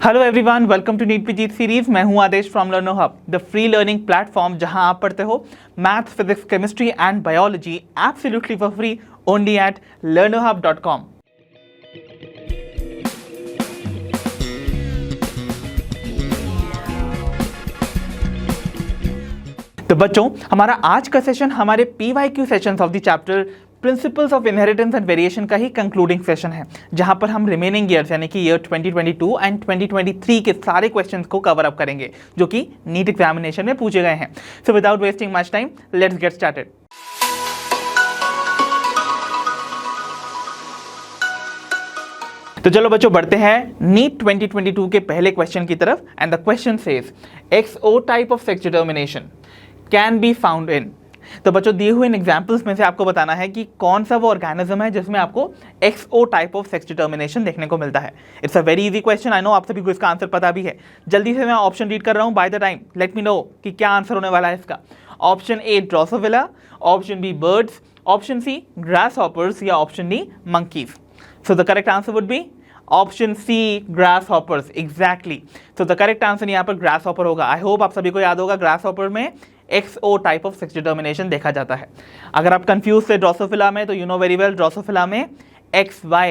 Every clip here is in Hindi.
Hello everyone, welcome to NEET PG series. मैं हूं Aadesh from Learner Hub, the free learning platform जहां आप पढ़ते हो maths, physics, chemistry and biology absolutely for free only at learnerhub.com। तो बच्चों, हमारा आज का सेशन हमारे PYQ sessions of the chapter principles of inheritance and variation का ही कंक्लूडिंग सेशन है, जहां पर हम रिमेनिंग ईयर्स यानी कि ईयर 2022 एंड 2023 के सारे क्वेश्चंस को कवर अप करेंगे जो कि नीट एग्जामिनेशन में पूछे गए हैं। So without wasting much time, let's get started. तो चलो बच्चों, बढ़ते हैं नीट 2022 के पहले क्वेश्चन की तरफ। And the question says XO type of sex determination can be found in. तो बच्चों, दिए हुए इन एग्जाम्पल्स में से आपको बताना है कि कौन सा वो ऑर्गेनिज्म है जिसमें आपको XO type of sex determination देखने को मिलता है। It's a very easy question, I know आप सभी को इसका आंसर पता भी है। जल्दी से मैं ऑप्शन रीड कर रहा हूं, by the time let me know कि क्या आंसर होने वाला है इसका। Option A Drosophila, option B birds, option C grasshoppers या option D monkeys. So the correct answer would be option C grasshoppers. Exactly, तो द करेक्ट आंसर यहाँ पर ग्रास हॉपर होगा। आई होप आप सभी को याद होगा ग्रास हॉपर में XO type of sex determination देखा जाता है। अगर आप कंफ्यूज थे ड्रोसोफिला में, तो you know very well drosophila में XY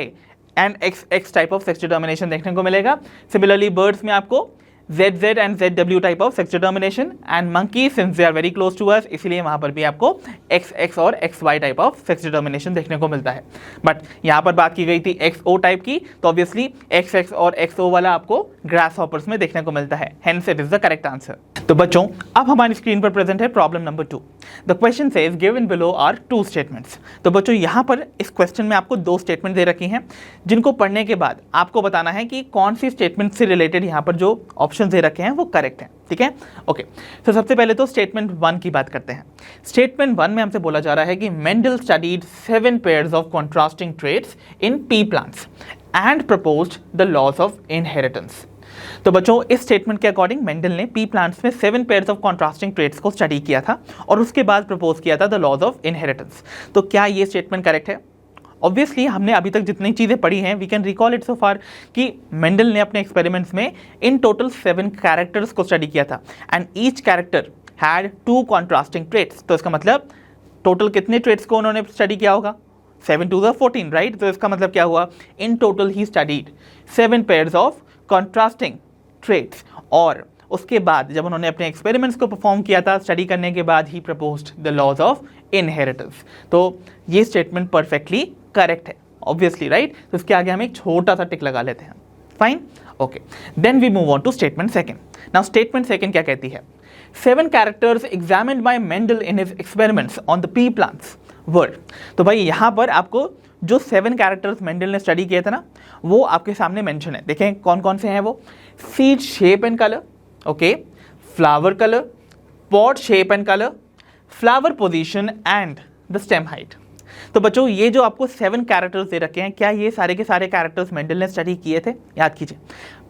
and XX type of sex determination देखने को मिलेगा। सिमिलरली बर्ड्स में आपको ZZ and ZW type of sex determination, and monkey since they are very close to us, इसीलिए वहां पर भी आपको XX और XY type of sex determination देखने को मिलता है। बट यहाँ पर बात की गई थी XO टाइप की, तो ऑब्वियसली XX और XO वाला आपको ग्रास हॉपर्स में देखने को मिलता है। Hence it is the correct answer. तो बच्चों, अब हमारी स्क्रीन पर प्रेजेंट है problem number 2। The question says given below are 2 statements. तो बच्चों, यहाँ पर इस क्वेश्चन में आपको 2 स्टेटमेंट दे रखी हैं, जिनको पढ़ने के बाद आपको बताना है कि कौन सी स्टेटमेंट से रिलेटेड यहाँ पर जो ऑप्शन दे रखे हैं वो करेक्ट हैं। ठीक है, ओके। तो सबसे पहले तो स्टेटमेंट 1 की बात करते हैं। स्टेटमेंट 1 में हमसे बोला जा रहा है कि Mendel studied 7 pairs of contrasting traits in pea plants and proposed the laws of inheritance. तो बच्चों, इस स्टेटमेंट के अकॉर्डिंग मेंडल ने पी प्लांट्स में 7 पेयर्स ऑफ कॉन्ट्रास्टिंग ट्रेट्स को स्टडी किया था और उसके बाद प्रपोज किया था द लॉज ऑफ इनहेरिटेंस। तो क्या ये स्टेटमेंट करेक्ट है? ऑब्वियसली हमने अभी तक जितनी चीज़ें पढ़ी हैं, we can recall it so far कि मेंडल ने अपने एक्सपेरिमेंट्स में इन टोटल 7 कैरेक्टर्स को स्टडी किया था and each character had 2 contrasting traits. तो इसका मतलब टोटल कितने ट्रेट्स को उन्होंने स्टडी किया होगा? 7 to the 14, राइट? तो इसका मतलब क्या हुआ? In total he studied 7 pairs of contrasting traits, और उसके बाद जब उन्होंने अपने एक्सपेरिमेंट्स को परफॉर्म किया था, स्टडी करने के बाद ही proposed the laws of inheritance. तो ये स्टेटमेंट परफेक्टली करेक्ट है, ऑब्वियसली, राइट? तो इसके आगे हम एक छोटा सा टिक लगा लेते हैं। Fine, okay. Then we move on to statement 2। Now statement 2 क्या कहती है? 7 characters examined by Mendel in his experiments on the pea plants were. तो भाई यहाँ पर आपको जो 7 कैरेक्टर्स मेंडल ने स्टडी किए थे ना, वो आपके सामने मेंशन है। देखें कौन कौन से हैं वो। Seed shape and colour, okay, flower colour, pot shape and colour, flower position and the stem height. तो बच्चों, ये जो आपको 7 कैरेक्टर्स दे रखे हैं, क्या ये सारे के सारे कैरेक्टर्स मेंडल ने स्टडी किए थे? याद कीजिए,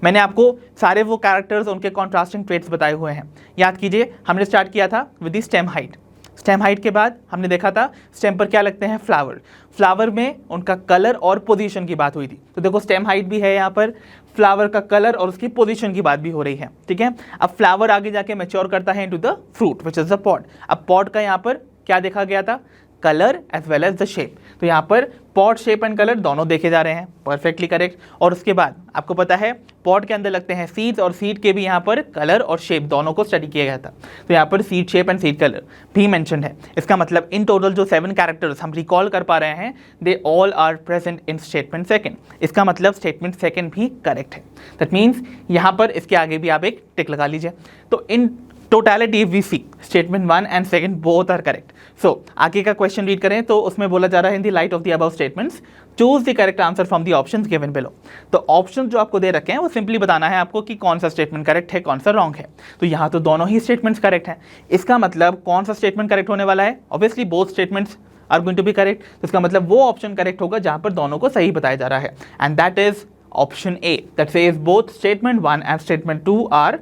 मैंने आपको सारे वो कैरेक्टर्स, उनके कॉन्ट्रास्टिंग ट्रेट्स बताए हुए हैं। याद कीजिए, हमने स्टार्ट किया था with the stem height. Stem height के बाद हमने देखा था स्टेम पर क्या लगते हैं? फ्लावर। फ्लावर में उनका कलर और पोजीशन की बात हुई थी। तो देखो, स्टेम हाइट भी है यहाँ पर, फ्लावर का कलर और उसकी पोजीशन की बात भी हो रही है। ठीक है, अब फ्लावर आगे जाके मैच्योर करता है into the fruit which is the pod. अब पॉट का यहाँ पर क्या देखा गया था? Colour as well as the shape. तो यहाँ पर पॉट शेप एंड कलर दोनों देखे जा रहे हैं, परफेक्टली करेक्ट। और उसके बाद आपको पता है पॉट के अंदर लगते हैं सीड्स, और सीड के भी यहाँ पर कलर और शेप दोनों को स्टडी किया गया था। तो यहाँ पर seed shape and seed colour भी मेंशन है। इसका मतलब इन टोटल जो 7 कैरेक्टर्स हम रिकॉल कर पा रहे हैं, they all are present in statement 2। इसका मतलब स्टेटमेंट 2 भी करेक्ट है। दैट मीन्स यहाँ पर इसके आगे भी आप एक टिक लगा लीजिए। तो in totality we see statement 1 and 2 both are correct. So आगे का क्वेश्चन रीड करें तो उसमें बोला जा रहा है in the light of the above statements choose the correct answer from the options given below. तो ऑप्शन जो आपको दे रखे हैं वो सिंपली बताना है आपको कि कौन सा स्टेटमेंट करेक्ट है, कौन सा रॉन्ग है। तो यहाँ तो दोनों ही स्टेटमेंट्स करेक्ट हैं। इसका मतलब कौन सा स्टेटमेंट करेक्ट होने वाला है? Obviously both statements are going to be correct. तो इसका मतलब वो ऑप्शन करेक्ट होगा जहां पर दोनों को सही बताया जा रहा है, and that is option A, that says both statement 1 and statement 2 are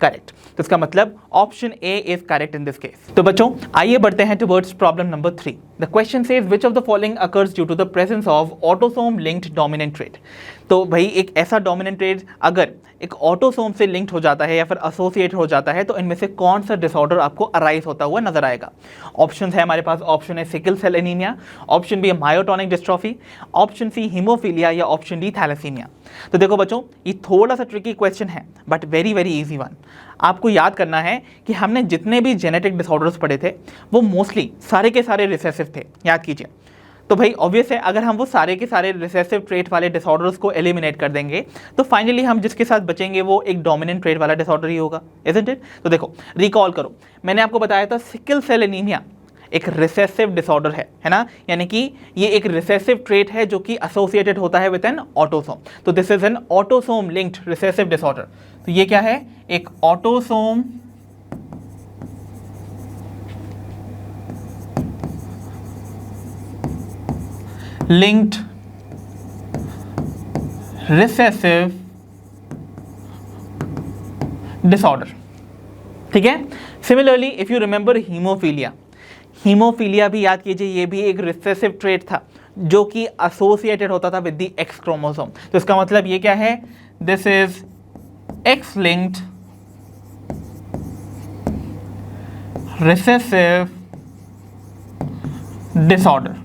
correct. तो इसका मतलब option A is correct in this case. तो बच्चों आइए बढ़ते हैं towards problem number 3। The question says which of the following occurs due to the presence of autosome linked dominant trait. तो भाई एक ऐसा डोमिनेंट ट्रेट अगर एक ऑटोसोम से लिंक्ड हो जाता है या फिर एसोसिएट हो जाता है तो इनमें से कौन सा डिसऑर्डर आपको अराइज होता हुआ नजर आएगा। ऑप्शन है हमारे पास, ऑप्शन है sickle cell anaemia, option B है myotonic dystrophy, option C haemophilia या ऑप्शन डी थैलेसीमिया। तो देखो बच्चों ये थोड़ा सा ट्रिकी क्वेश्चन है but very very easy one. आपको याद करना है कि हमने जितने भी जेनेटिक डिसऑर्डर्स पढ़े थे वो मोस्टली सारे के सारे रिसेसिव थे, याद कीजिए। तो भाई ऑब्वियस है अगर हम वो सारे के सारे रिसेसिव ट्रेट वाले डिसऑर्डर्स को एलिमिनेट कर देंगे तो फाइनली हम जिसके साथ बचेंगे वो एक डोमिनेंट ट्रेट वाला डिसऑर्डर ही होगा, इजंट इट। तो देखो रिकॉल करो, मैंने आपको बताया था सिकल सेल एनीमिया एक रिसेसिव डिसऑर्डर है ना, यानी कि ये एक रिसेसिव ट्रेट है जो कि एसोसिएटेड होता है विद एन ऑटोसोम। तो this is an autosome linked recessive disorder. तो ये क्या है, एक ऑटोसोम लिंक्ड रिसेसिव डिसऑर्डर, ठीक है। Similarly if you remember haemophilia, haemophilia भी याद कीजिए, ये भी एक रिसेसिव ट्रेट था जो कि एसोसिएटेड होता था विद द एक्स क्रोमोसोम। तो इसका मतलब ये क्या है, this is x linked recessive disorder,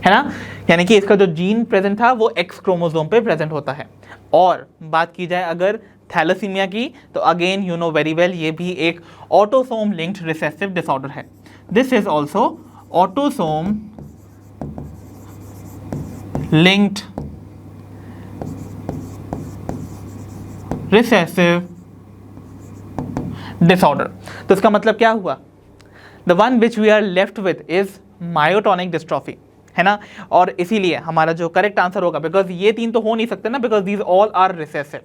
है ना, यानी कि इसका जो जीन प्रेजेंट था वो एक्स क्रोमोसोम पे प्रेजेंट होता है। और बात की जाए अगर थैलेसीमिया की तो again you know very well ये भी एक ऑटोसोम लिंक्ड रिसेसिव डिसऑर्डर है। This is also autosome linked recessive disorder. तो इसका मतलब क्या हुआ, the one which we are left with is myotonic dystrophy, है ना। और इसीलिए हमारा जो करेक्ट आंसर होगा, बिकॉज ये तीन तो हो नहीं सकते ना, because these all are recessive.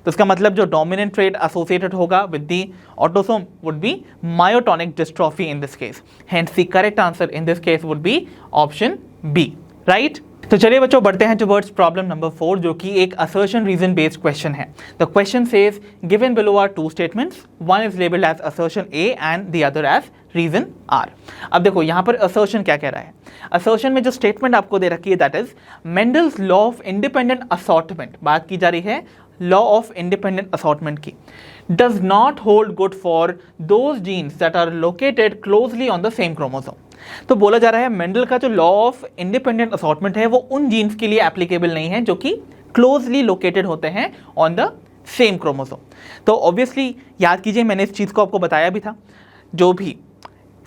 तो इसका मतलब जो डोमिनेंट ट्रेट एसोसिएटेड होगा with the autosome would be myotonic dystrophy in this case, hence the correct answer in this case would be option B, right. तो चलिए बच्चों बढ़ते हैं टुवर्ड्स प्रॉब्लम नंबर 4 जो कि एक असर्शन रीजन बेस्ड क्वेश्चन है। The question says given below are two statements, one is labelled as assertion A and the other as reason R. अब देखो यहाँ पर असर्शन क्या कह रहा है, असर्शन में जो स्टेटमेंट आपको दे रखी है that is Mendel's law of independent assortment, बात की जा रही है लॉ ऑफ इंडिपेंडेंट असॉर्टमेंट की, does not hold good for those genes that are located closely on the same chromosome. तो बोला जा रहा है मेंडल का जो लॉ ऑफ इंडिपेंडेंट असॉर्टमेंट है वो उन जीन्स के लिए एप्लीकेबल नहीं है जो कि क्लोजली लोकेटेड होते हैं ऑन द सेम क्रोमोसोम। तो ऑब्वियसली याद कीजिए मैंने इस चीज़ को आपको बताया भी था, जो भी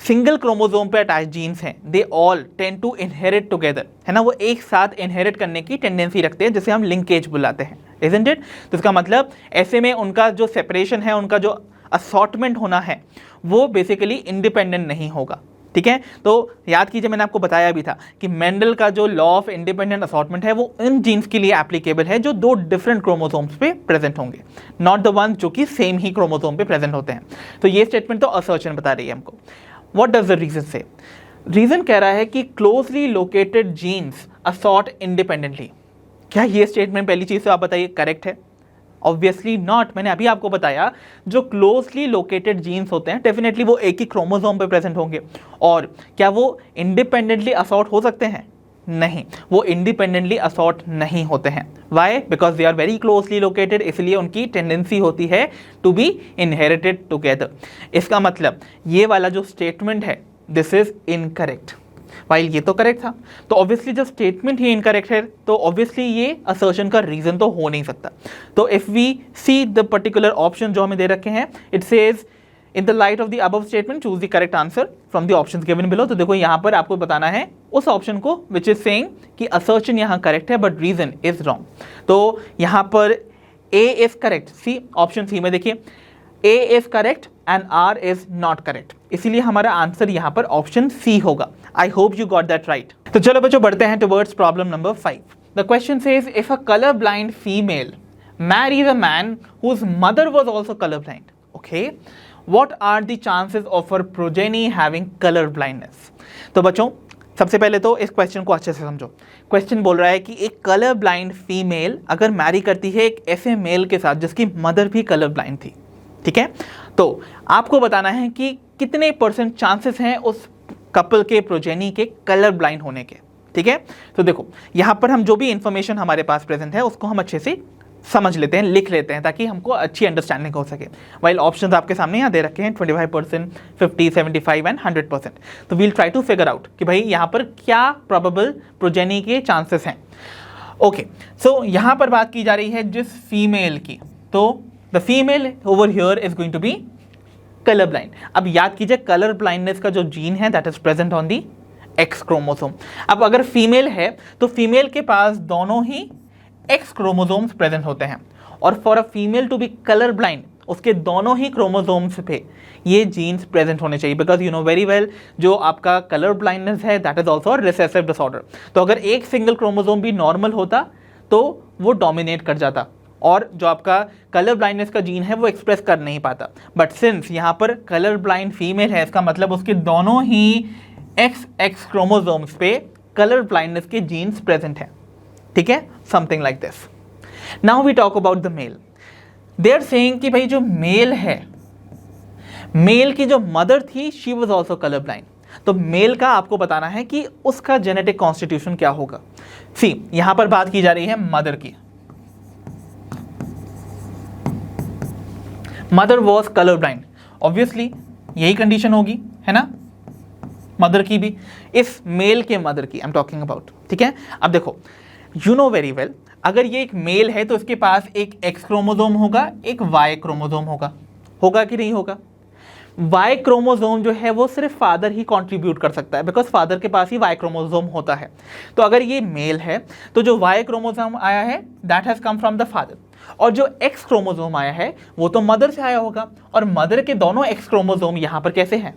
सिंगल क्रोमोसोम पे अटैच जीन्स हैं they all tend to inherit together, है ना, वो एक साथ इनहेरिट करने की टेंडेंसी रखते हैं जिसे हम लिंकेज बुलाते हैं, इजंट इट। तो इसका मतलब ऐसे में उनका जो सेपरेशन है, उनका जो असॉर्टमेंट होना है वो बेसिकली इंडिपेंडेंट नहीं होगा, ठीक है। तो याद कीजिए मैंने आपको बताया भी था कि मेंडल का जो लॉ ऑफ इंडिपेंडेंट असॉर्टमेंट है वो इन जीन्स के लिए एप्लीकेबल है जो दो डिफरेंट क्रोमोसोम्स पे प्रेजेंट होंगे, नॉट द वन जो कि सेम ही क्रोमोसोम पे प्रेजेंट होते हैं। तो ये स्टेटमेंट तो असर्शन बता रही है हमको। व्हाट डज द रीजन से, रीजन कह रहा है कि closely located genes assort independently. क्या ये स्टेटमेंट पहली चीज से आप बताइए करेक्ट है? Obviously not. मैंने अभी आपको बताया जो क्लोजली लोकेटेड जीन्स होते हैं डेफिनेटली वो एक ही क्रोमोसोम पे प्रेजेंट होंगे, और क्या वो इंडिपेंडेंटली असॉर्ट हो सकते हैं? नहीं, वो इंडिपेंडेंटली असॉर्ट नहीं होते हैं। Why? Because they are very closely located, इसलिए उनकी टेंडेंसी होती है टू बी इनहेरिटेड टुगेदर। इसका मतलब ये वाला जो स्टेटमेंट है दिस इज इनकरेक्ट, वाइल ये तो करेक्ट था। तो ऑब्वियसली जब स्टेटमेंट ही इनकरेक्ट है तो ऑब्वियसली ये असर्शन का रीजन तो हो नहीं सकता। तो if we see the particular option जो हमें दे रखे हैं, it says in the light of the above statement choose the correct answer from the options given below. तो देखो यहाँ पर आपको बताना है उस ऑप्शन को विच इज सेइंग कि असर्शन यहाँ करेक्ट है बट रीजन इज रॉन्ग। तो यहाँ पर A is correct, C option C में देखिए A is correct and R is not correct, इसीलिए हमारा आंसर यहाँ पर ऑप्शन सी होगा। I hope you got that right. तो चलो बच्चों बढ़ते हैं towards problem number 5। The question says if a colour blind female marries a man whose mother was also colorblind, okay, what are the chances of her progeny having color blindness? तो बच्चों सबसे पहले तो इस क्वेश्चन को अच्छे से समझो। क्वेश्चन बोल रहा है कि एक कलर ब्लाइंड फीमेल अगर मैरी करती है एक ऐसे मेल के साथ जिसकी मदर भी कलर ब्लाइंड थी, ठीक है, तो आपको बताना है कि कितने % चांसेस हैं उस कपल के प्रोजेनी के कलर ब्लाइंड होने के। ठीक है, तो देखो यहां पर हम जो भी इंफॉर्मेशन हमारे पास प्रेजेंट है उसको हम अच्छे से समझ लेते हैं, लिख लेते हैं, ताकि हमको अच्छी अंडरस्टैंडिंग हो सके। वाइल ऑप्शंस आपके सामने यहाँ दे रखे हैं 25%, 50, 75 एंड 100%। तो we'll try to figure out कि भाई यहाँ पर क्या प्रोबेबल प्रोजेनी के चांसेस हैं। ओके, सो यहाँ पर बात की जा रही है जिस फीमेल की, तो the female over here is going to be colour blind. अब याद कीजिए कलर ब्लाइंडनेस का जो जीन है that is present on the X chromosome. अब अगर फीमेल है तो फीमेल के पास दोनों ही एक्स क्रोमोसोम्स प्रेजेंट होते हैं, और for a female to be colour blind उसके दोनों ही क्रोमोसोम्स पे ये जीन्स प्रेजेंट होने चाहिए, because you know very well जो आपका कलर ब्लाइंडनेस है that is also recessive disorder. तो अगर एक सिंगल क्रोमोसोम भी नॉर्मल होता तो वो डोमिनेट कर जाता और जो आपका कलर ब्लाइंडनेस का जीन है वो एक्सप्रेस कर नहीं पाता। बट सिंस यहाँ पर कलर ब्लाइंड फीमेल है, इसका मतलब उसके दोनों ही एक्स क्रोमोसोम्स पे कलर ब्लाइंडनेस के जीन्स प्रेजेंट हैं। ठीक है, something like this. Now we talk about the male. They are saying कि भाई जो मेल है, मेल की जो मदर थी she was also colour blind. तो मेल का आपको बताना है कि उसका जेनेटिक कॉन्स्टिट्यूशन क्या होगा। सी यहां पर बात की जा रही है मदर की। Mother was colour blind, obviously यही कंडीशन होगी, है ना, मदर की भी, इस मेल के मदर की आई एम टॉकिंग अबाउट। ठीक है, अब देखो यू नो वेरी वेल अगर ये एक मेल है तो इसके पास एक एक्स क्रोमोसोम होगा, एक वाई क्रोमोसोम होगा कि नहीं होगा। वाई क्रोमोसोम जो है वो सिर्फ फादर ही कंट्रीब्यूट कर सकता है, बिकॉज फादर के पास ही वाई क्रोमोसोम होता है। तो अगर ये मेल है तो जो वाई क्रोमोसोम आया है that has come from the father, और जो एक्स क्रोमोसोम आया है वो तो मदर से आया होगा। और मदर के दोनों एक्स क्रोमोसोम यहाँ पर कैसे हैं,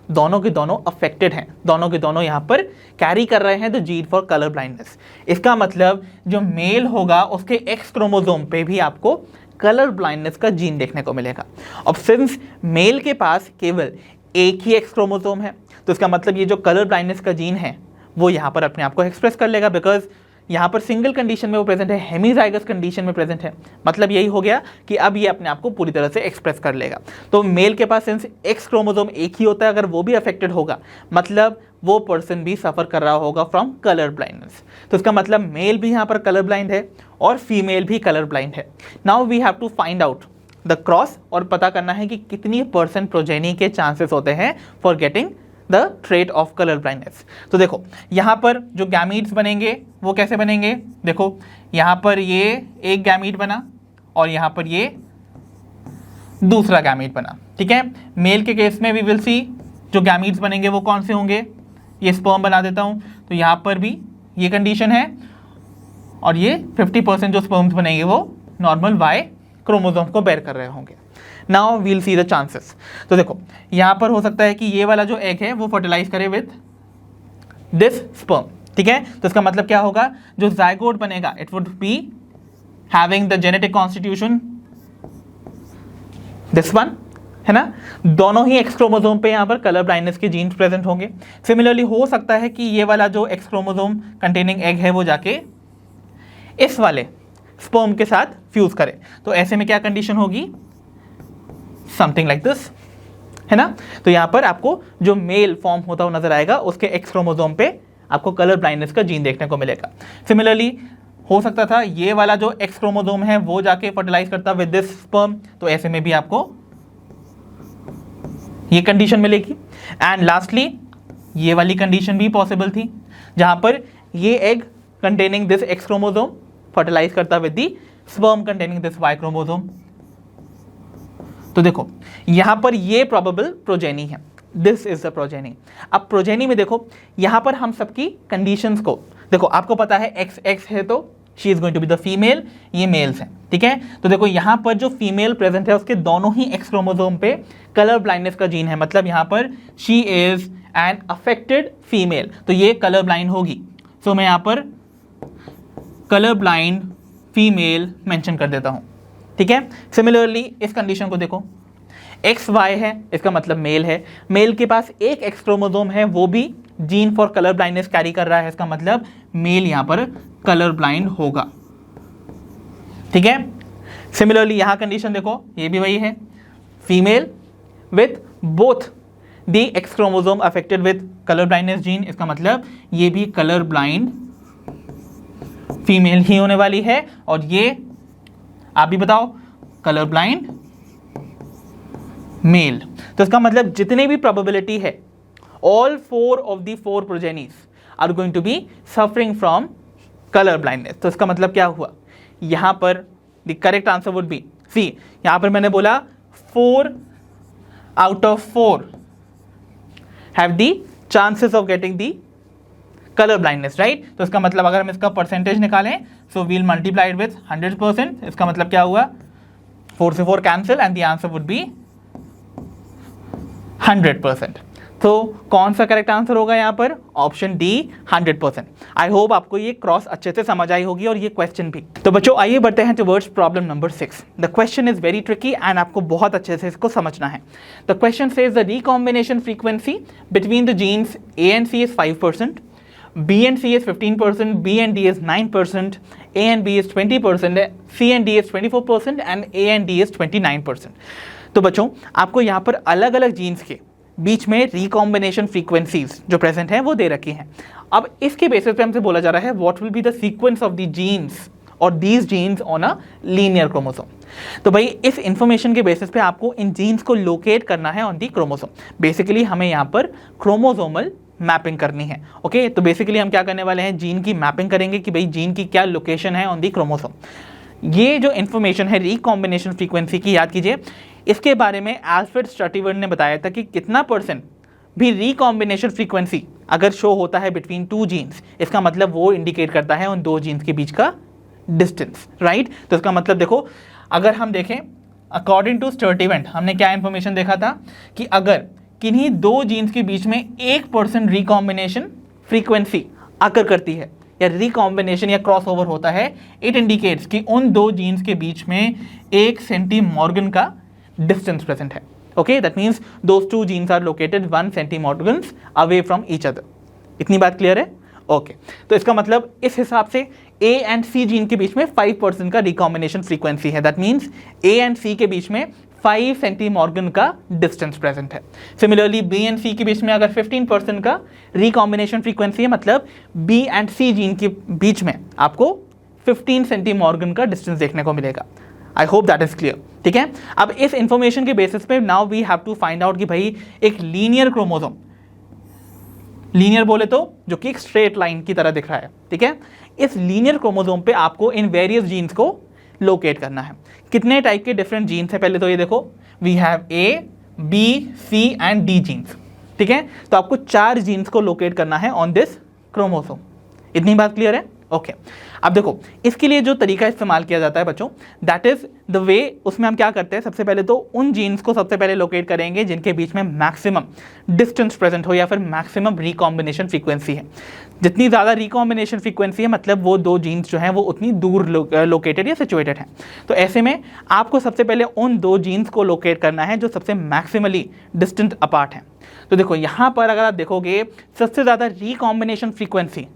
दोनों के दोनों अफेक्टेड हैं, दोनों के दोनों यहाँ पर कैरी कर रहे हैं the gene for colour blindness. इसका मतलब जो मेल होगा उसके एक्स क्रोमोसोम पे भी आपको कलर ब्लाइंडनेस का जीन देखने को मिलेगा। अब सिंस मेल के पास केवल एक ही एक्स क्रोमोसोम है तो इसका मतलब ये जो कलर ब्लाइंडनेस का जीन है वो यहाँ पर अपने आप को एक्सप्रेस कर लेगा, बिकॉज यहाँ पर सिंगल कंडीशन में वो प्रेजेंट है, हेमीजाइगस कंडीशन में प्रेजेंट है। मतलब यही हो गया कि अब ये अपने आप को पूरी तरह से एक्सप्रेस कर लेगा। तो मेल के पास सिंस एक्स क्रोमोसोम एक ही होता है, अगर वो भी अफेक्टेड होगा मतलब वो पर्सन भी सफ़र कर रहा होगा फ्रॉम कलर ब्लाइंडनेस। तो इसका मतलब मेल भी यहाँ पर कलर ब्लाइंड है और फीमेल भी कलर ब्लाइंड है। Now we have to find out the cross, और पता करना है कि कितनी % प्रोजेनी के चांसेस होते हैं for getting the trait of colour blindness. तो देखो यहाँ पर जो गैमीट्स बनेंगे वो कैसे बनेंगे, देखो यहाँ पर ये एक गैमीट बना और यहाँ पर ये दूसरा गैमीट बना। ठीक है, मेल के केस में वी विल सी जो गैमीट्स बनेंगे वो कौन से होंगे, ये स्पर्म बना देता हूँ, तो यहाँ पर भी ये कंडीशन है और ये 50% जो स्पर्म्स बनेंगे वो नॉर्मल वाई क्रोमोसोम को बेयर कर रहे होंगे। Now we'll see the chances. तो देखो यहाँ पर हो सकता है कि ये वाला जो एग है वो फर्टिलाइज करे विथ दिस स्पर्म। ठीक है, तो इसका मतलब क्या होगा, जो जाइगोट बनेगा it would be having the genetic constitution this one, है ना, दोनों ही एक्स क्रोमोसोम पे यहाँ पर कलर ब्लाइंडनेस के जीन्स प्रेजेंट होंगे। सिमिलरली हो सकता है कि ये वाला जो एक्स क्रोमोसोम कंटेनिंग एग है वो जाके इस वाले स्पर्म के साथ फ्यूज करे, तो ऐसे में क्या कंडीशन होगी, समथिंग लाइक दिस, है ना। तो यहाँ पर आपको जो मेल फॉर्म होता हुआ नजर आएगा उसके एक्स क्रोमोसोम पे आपको कलर ब्लाइंडनेस का जीन देखने को मिलेगा। सिमिलरली हो सकता था ये वाला जो एक्स क्रोमोसोम है वो जाके फर्टिलाइज करता विद दिस स्पर्म, तो ऐसे में भी आपको ये कंडीशन मिलेगी। एंड लास्टली ये वाली कंडीशन भी पॉसिबल थी जहां पर ये egg containing this X chromosome fertilize करता with the sperm containing this Y chromosome. तो देखो यहां पर ये प्रोबेबल प्रोजेनी है, दिस इज द प्रोजेनी। अब प्रोजेनी में देखो यहां पर हम सबकी कंडीशंस को देखो, आपको पता है एक्स एक्स है तो she is going to be the female, ये मेल्स हैं। ठीक है, तो देखो यहां पर जो फीमेल प्रेजेंट है उसके दोनों ही एक्स क्रोमोसोम पे कलर ब्लाइंडनेस का जीन है, मतलब यहां पर she is an affected female, तो ये कलर ब्लाइंड होगी। सो मैं यहां पर कलर ब्लाइंड फीमेल मेंशन कर देता हूं। ठीक है, सिमिलरली इस कंडीशन को देखो, एक्स वाई है इसका मतलब मेल है, मेल के पास एक एक्स क्रोमोसोम है वो भी gene for colour blindness carry कर रहा है, इसका मतलब मेल यहां पर कलर ब्लाइंड होगा। ठीक है, सिमिलरली यहां कंडीशन देखो, ये भी वही है, female with both the X chromosome affected with colour blindness gene, इसका मतलब ये भी कलर ब्लाइंड फीमेल ही होने वाली है, और ये आप भी बताओ कलर ब्लाइंड मेल। तो इसका मतलब जितने भी प्रोबेबिलिटी है, all 4 of the 4 progenies are going to be suffering from colour blindness. तो इसका मतलब क्या हुआ, यहां पर the correct answer would be C. यहां पर मैंने बोला 4 out of 4 have the chances of getting the color blindness, right? तो इसका मतलब अगर हम इसका परसेंटेज निकालें, so we'll multiply it with 100%। इसका मतलब क्या हुआ, 4 से 4 cancel and the answer would B 100%। तो कौन सा करेक्ट आंसर होगा यहाँ पर, ऑप्शन डी 100%। आई होप आपको ये क्रॉस अच्छे से समझ आई होगी और ये क्वेश्चन भी। तो बच्चों आइए बढ़ते हैं towards problem number 6। The question is very tricky and आपको बहुत अच्छे से इसको समझना है। The question says the recombination frequency between the genes A and C is 5%, B and C is 15%, B and D is 9%, A and B is 20%, C and D is 24% and A and D is 29%। तो बच्चों आपको यहाँ पर अलग अलग जीन्स के बीच में रिकॉम्बिनेशन फ्रीक्वेंसीज जो प्रेजेंट हैं वो दे रखी हैं। अब इसके बेसिस पे हमसे बोला जा रहा है what will be the sequence of the genes और these genes on a linear chromosome. तो भाई इस इंफॉर्मेशन के बेसिस पे आपको इन जीन्स को लोकेट करना है ऑन दी क्रोमोसोम। बेसिकली हमें यहाँ पर क्रोमोसोमल मैपिंग करनी है। ओके तो बेसिकली हम क्या करने वाले हैं, जीन की मैपिंग करेंगे कि भाई जीन की क्या लोकेशन है ऑन दी क्रोमोसोम। ये जो इन्फॉर्मेशन है रिकॉम्बिनेशन फ्रीक्वेंसी की, याद कीजिए इसके बारे में अल्फ्रेड स्ट्रैटिवर ने बताया था कि कितना % भी रिकॉम्बिनेशन फ्रीक्वेंसी अगर शो होता है बिटवीन 2 जीन्स, इसका मतलब वो इंडिकेट करता है उन 2 जीन्स के बीच का डिस्टेंस, राइट। तो इसका मतलब देखो अगर हम देखें अकॉर्डिंग टू स्टर्टिवेंट हमने क्या इंफॉर्मेशन देखा था कि अगर किन्हीं 2 जीन्स के बीच में 1% रिकॉम्बिनेशन फ्रीक्वेंसी अकर करती है या रिकॉम्बिनेशन या क्रॉसओवर होता है, इट इंडिकेट्स कि उन 2 जीन्स के बीच में 1 सेंटीमॉर्गन का डिस्टेंस प्रेजेंट है। Okay that means those 2 genes are located 1 centimorgan away from each other. इतनी बात क्लियर है? ओके तो इसका मतलब इस हिसाब से ए एंड सी जीन के बीच में 5% का रिकॉम्बिनेशन फ्रीक्वेंसी है। दैट मीन्स ए एंड सी के बीच में 5 सेंटीमॉर्गन का डिस्टेंस प्रेजेंट है। सिमिलरली बी एंड सी के बीच में अगर 15% का रिकॉम्बिनेशन फ्रीक्वेंसी है, मतलब बी एंड सी जीन के बीच में आपको 15 सेंटीमॉर्गन का डिस्टेंस देखने को मिलेगा। I hope that is clear. ठीक है, अब इस इंफॉर्मेशन के बेसिस पे now we have to find out कि भाई एक लीनियर क्रोमोसोम, लीनियर बोले तो जो कि एक स्ट्रेट लाइन की तरह दिख रहा है, ठीक है, इस लीनियर क्रोमोसोम पे आपको इन वेरियस जीन्स को लोकेट करना है। कितने टाइप के डिफरेंट जीन्स है, पहले तो ये देखो we have A B C and D genes. ठीक है, तो आपको 4 जीन्स को लोकेट करना है ऑन दिस क्रोमोसोम। इतनी बात क्लियर है? ओके अब देखो इसके लिए जो तरीका इस्तेमाल किया जाता है बच्चों, दैट इज द वे, उसमें हम क्या करते हैं, सबसे पहले तो उन जीन्स को सबसे पहले लोकेट करेंगे जिनके बीच में मैक्सिमम डिस्टेंस प्रेजेंट हो या फिर मैक्सिमम रिकॉम्बिनेशन फ्रीक्वेंसी है। जितनी ज़्यादा रिकॉम्बिनेशन फ्रीक्वेंसी है मतलब वो 2 जीन्स जो हैं वो उतनी दूर लोकेटेड या सिचुएटेड हैं। तो ऐसे में आपको सबसे पहले उन 2 जीन्स को लोकेट करना है जो सबसे मैक्सिमली डिस्टेंट अपार्ट हैं। तो देखो यहाँ पर अगर आप देखोगे सबसे ज़्यादा रिकॉम्बिनेशन फ्रीक्वेंसी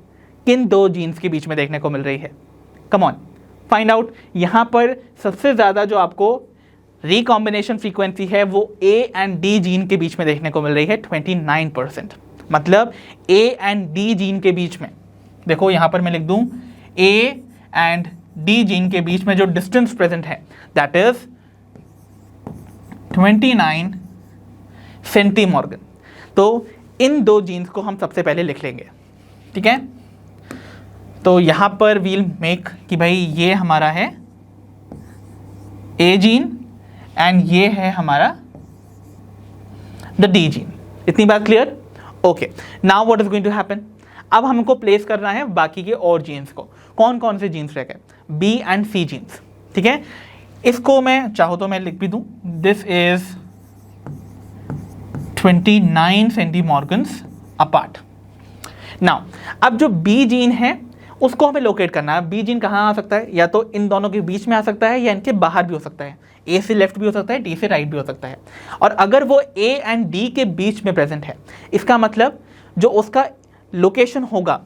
किन 2 जीन्स के बीच में देखने को मिल रही है, कम ऑन फाइंड आउट। यहाँ पर सबसे ज़्यादा जो आपको रिकॉम्बिनेशन फ्रीक्वेंसी है वो ए एंड डी जीन के बीच में देखने को मिल रही है 29%। मतलब ए एंड डी जीन के बीच में, देखो यहाँ पर मैं लिख दूँ ए एंड डी जीन के बीच में जो डिस्टेंस प्रेजेंट है दैट इज 29 सेंटीमॉर्गन। तो इन 2 जीन्स को हम सबसे पहले लिख लेंगे। ठीक है, तो यहाँ पर वील मेक कि भाई ये हमारा है ए जीन एंड ये है हमारा द डी जीन। इतनी बात clear? Okay now what is going to happen, अब हमको प्लेस करना है बाकी के और जीन्स को। कौन कौन से जीन्स रह गए? B and C genes. ठीक है, इसको मैं चाहो तो मैं लिख भी दूं, दिस इज 29 सेंटीमॉर्गन्स अपार्ट। नाउ अब जो बी जीन है उसको हमें लोकेट करना है। बी जीन कहाँ आ सकता है? या तो इन दोनों के बीच में आ सकता है या इनके बाहर भी हो सकता है। ए से लेफ्ट भी हो सकता है, डी से राइट भी हो सकता है। और अगर वो ए एंड डी के बीच में प्रेजेंट है, इसका मतलब जो उसका लोकेशन होगा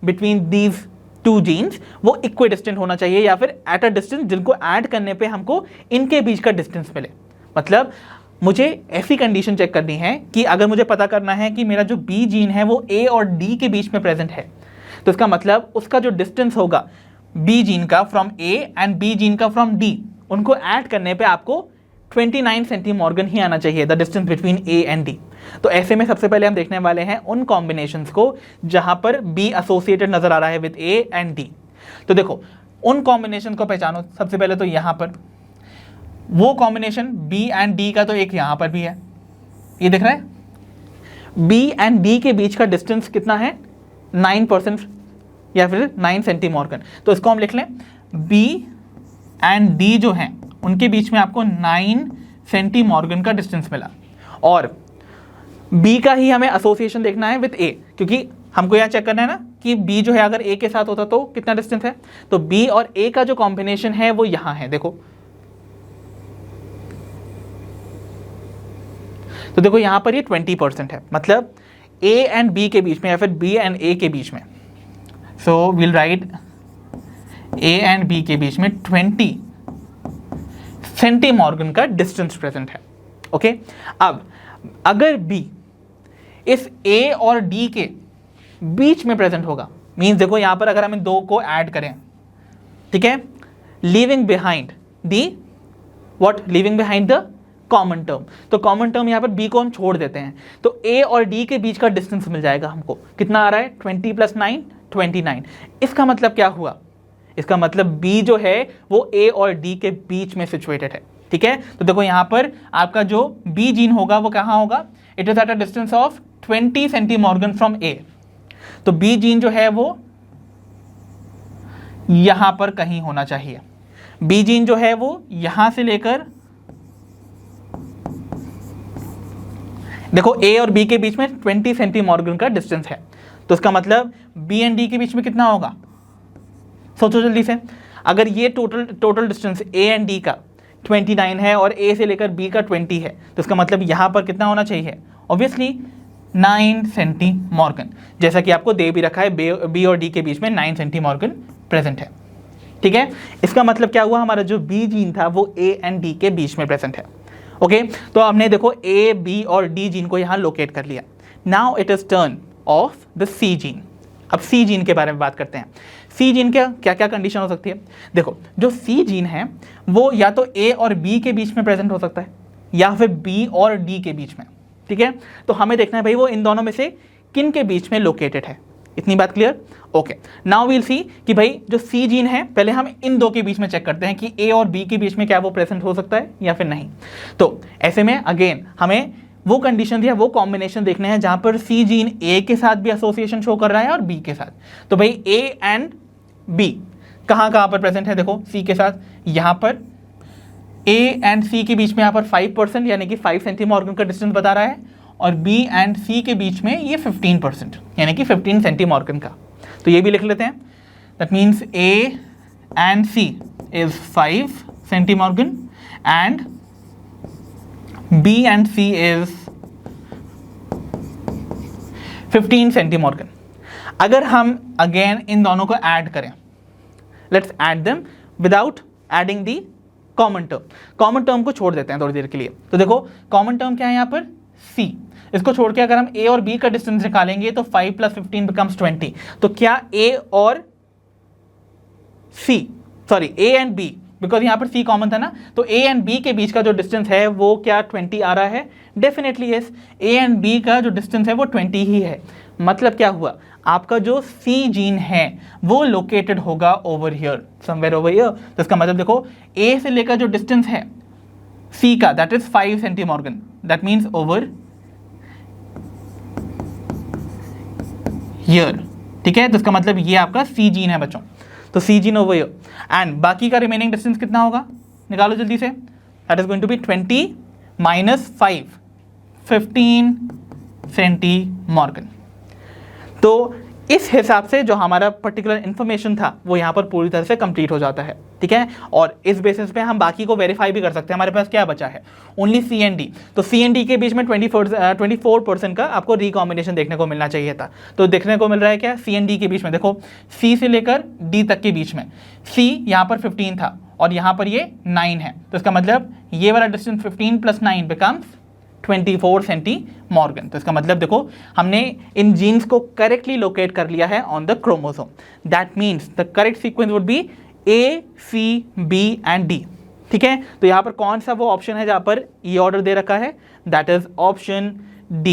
बिटवीन दीज 2 जीन्स वो इक्वी डिस्टेंट होना चाहिए या फिर एट अ डिस्टेंस जिनको ऐड करने पे हमको इनके बीच का डिस्टेंस मिले। मतलब मुझे ऐसी कंडीशन चेक करनी है कि अगर मुझे पता करना है कि मेरा जो बी जीन है वो ए और डी के बीच में प्रेजेंट है, तो इसका मतलब उसका जो डिस्टेंस होगा बी जीन का from A and B gene का फ्रॉम डी, उनको ऐड करने पे आपको 29 सेंटीमॉर्गन ही आना चाहिए, the distance between A and D. तो ऐसे में सबसे पहले हम देखने वाले हैं उन कॉम्बिनेशंस को जहां पर बी एसोसिएटेड नजर आ रहा है विद ए एंड डी। तो देखो उन कॉम्बिनेशन को पहचानो। सबसे पहले तो यहां पर वो कॉम्बिनेशन बी एंड डी का तो एक यहां पर भी है, ये दिख रहा है, बी एंड डी के बीच का डिस्टेंस कितना है 9% या फिर 9 सेंटीमॉर्गन। तो इसको हम लिख लें बी एंड डी जो हैं उनके बीच में आपको 9 सेंटीमॉर्गन का डिस्टेंस मिला, और बी का ही हमें एसोसिएशन देखना है विद ए, क्योंकि हमको यह चेक करना है ना कि बी जो है अगर ए के साथ होता तो कितना डिस्टेंस है। तो बी और ए का जो कॉम्बिनेशन है वो यहां है, देखो। तो देखो यहां पर ये 20% है, मतलब ए एंड बी के बीच में या फिर बी एंड ए के बीच में। So will write A and B के बीच में 20 सेंटीमॉर्गन का डिस्टेंस प्रेजेंट है। ओके, अब अगर बी इस ए और डी के बीच में प्रेजेंट होगा, मींस देखो यहां पर अगर हम इन दो को ऐड करें, ठीक है, leaving behind the what, leaving behind the common term. तो कॉमन टर्म यहां पर बी को हम छोड़ देते हैं, तो ए और डी के बीच का डिस्टेंस मिल जाएगा हमको, कितना आ रहा है 20 + 9 29। इसका मतलब क्या हुआ, इसका मतलब बी जो है वो ए और डी के बीच में सिचुएटेड है, ठीक है। तो देखो यहां पर आपका जो बी जीन होगा वो कहां होगा, it is at a distance of 20 centimorgan from A. तो बी जीन जो है वो यहां पर कहीं होना चाहिए। बी जीन जो है वो यहां से लेकर, देखो ए और बी के बीच में 20 सेंटीमॉर्गन का डिस्टेंस है, तो इसका मतलब बी एंड डी के बीच में कितना होगा, सोचो जल्दी से। अगर ये total distance A and D का 29 है और ए से लेकर बी का 20 है, तो इसका मतलब यहां पर कितना होना चाहिए, ऑब्वियसली 9 सेंटीमॉर्गन, जैसा कि आपको दे भी रखा है बी और डी के बीच में 9 सेंटीमॉर्गन प्रेजेंट है, ठीक है। इसका मतलब क्या हुआ, हमारा जो बी जीन था वो ए एंड डी के बीच में प्रेजेंट है। ओके, तो हमने देखो ए बी और डी जीन को यहां लोकेट कर लिया। Now it is turn of the C gene. अब सी जीन के बारे में बात करते हैं। सी जीन का क्या क्या कंडीशन हो सकती है, देखो जो सी जीन है वो या तो ए और बी के बीच में प्रेजेंट हो सकता है या फिर बी और डी के बीच में, ठीक है। तो हमें देखना है भाई वो इन दोनों में से किन के बीच में लोकेटेड है, इतनी बात क्लियर। ओके, नाउ वील सी कि भाई जो सी जीन है, पहले हम इन दो के बीच में चेक करते हैं कि ए और बी के बीच में क्या वो प्रेजेंट हो सकता है या फिर नहीं। तो ऐसे में अगेन हमें वो कंडीशन या वो कॉम्बिनेशन देखने हैं जहां पर सी जीन ए के साथ भी एसोसिएशन शो कर रहा है और बी के साथ। तो भाई ए एंड बी कहां कहां पर प्रेजेंट है, देखो सी के साथ यहां पर ए एंड सी के बीच में यहां पर 5% यानी कि 5 सेंटीमॉर्गन का डिस्टेंस बता रहा है, और बी एंड सी के बीच में ये 15% यानी कि 15 सेंटीमॉर्गन का। तो ये भी लिख लेते हैं, that means A and C is 5 centimorgan and B and C is 15 centimorgan. अगर हम अगेन इन दोनों को ऐड करें, let's add them without adding the common term. Common term को छोड़ देते हैं थोड़ी देर के लिए। तो देखो कॉमन टर्म क्या है यहाँ पर, C। इसको छोड़ के अगर हम A और B का डिस्टेंस निकालेंगे तो 5 + 15 becomes 20। तो क्या A और C, sorry A and B, because यहाँ पर C कॉमन था ना, तो A एंड B के बीच का जो डिस्टेंस है वो क्या 20 आ रहा है, definitely yes. A and B का जो डिस्टेंस है वो 20 ही है। मतलब क्या हुआ, आपका जो C जीन है वो लोकेटेड होगा over here, somewhere over here. तो इसका मतलब देखो A से लेकर जो डिस्टेंस है C का, that is 5 centimorgan, that means over here, ठीक है। तो इसका मतलब ये आपका C जीन है बच्चों, तो C gene over here. And बाकी का रिमेनिंग डिस्टेंस कितना होगा, निकालो जल्दी से, that is going to be 20 - 5 15 centimorgan. तो इस हिसाब से जो हमारा पर्टिकुलर इंफॉर्मेशन था वो यहाँ पर पूरी तरह से कंप्लीट हो जाता है, ठीक है। और इस बेसिस पे हम बाकी को वेरीफाई भी कर सकते हैं। हमारे पास क्या बचा है, ओनली सी एंड डी। तो सी एंड डी के बीच में 24% का आपको रिकॉम्बिनेशन देखने को मिलना चाहिए था। तो देखने को मिल रहा है क्या, सी एंड डी के बीच में, देखो सी से लेकर डी तक के बीच में सी यहाँ पर 15 था और यहाँ पर ये 9 है, तो इसका मतलब ये वाला डिस्टेंस 15 + 9 बिकम्स 24 सेंटीमॉर्गन। तो इसका मतलब देखो हमने इन जीन्स को करेक्टली लोकेट कर लिया है on the chromosome. That means the correct sequence would be A, C, B and D। ठीक है, तो यहाँ पर कौन सा वो ऑप्शन है जहाँ पर ये ऑर्डर दे रखा है, that is option D,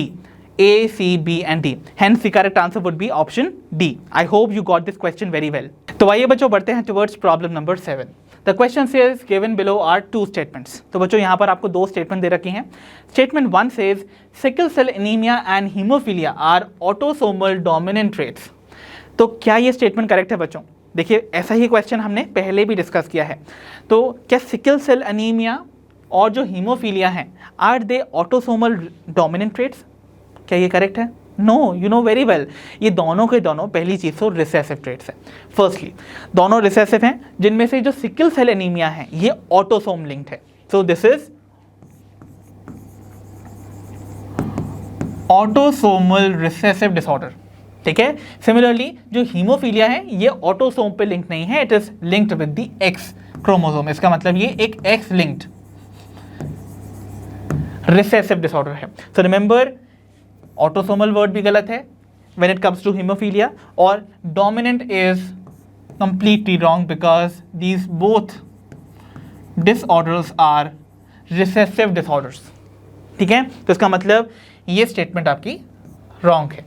A, C, B and D। Hence the correct answer would be option D। I hope you got this question very well। तो आइए बच्चों बढ़ते हैं towards problem number 7। The question says given below are two statements। तो बच्चों यहाँ पर आपको दो स्टेटमेंट दे रखी हैं। Statement 1 says sickle cell anemia and hemophilia are autosomal dominant traits। तो क्या ये स्टेटमेंट करेक्ट है बच्चों? देखिए ऐसा ही क्वेश्चन हमने पहले भी डिस्कस किया है। तो क्या सिकल सेल अनीमिया और जो हीमोफीलिया हैं are they autosomal dominant traits? क्या ये करेक्ट है? No, you know very well, ये दोनों के दोनों पहली चीज़ तो रिसेसिव ट्रेट्स है। फर्स्टली दोनों रिसेसिव हैं, जिनमें से जो सिकल सेल एनीमिया है ये ऑटोसोम लिंक्ड है। So this is autosomal recessive disorder. ठीक है, सिमिलरली जो हीमोफीलिया है ये ऑटोसोम पे लिंक नहीं है, it is linked with the X chromosome. इसका मतलब ये एक एक्स लिंक्ड रिसेसिव डिसऑर्डर है। सो रिमेंबर, ऑटोसोमल वर्ड भी गलत है when it comes to hemophilia, और dominant is completely wrong because these both disorders are recessive disorders. ठीक है, तो इसका मतलब ये स्टेटमेंट आपकी रॉन्ग है।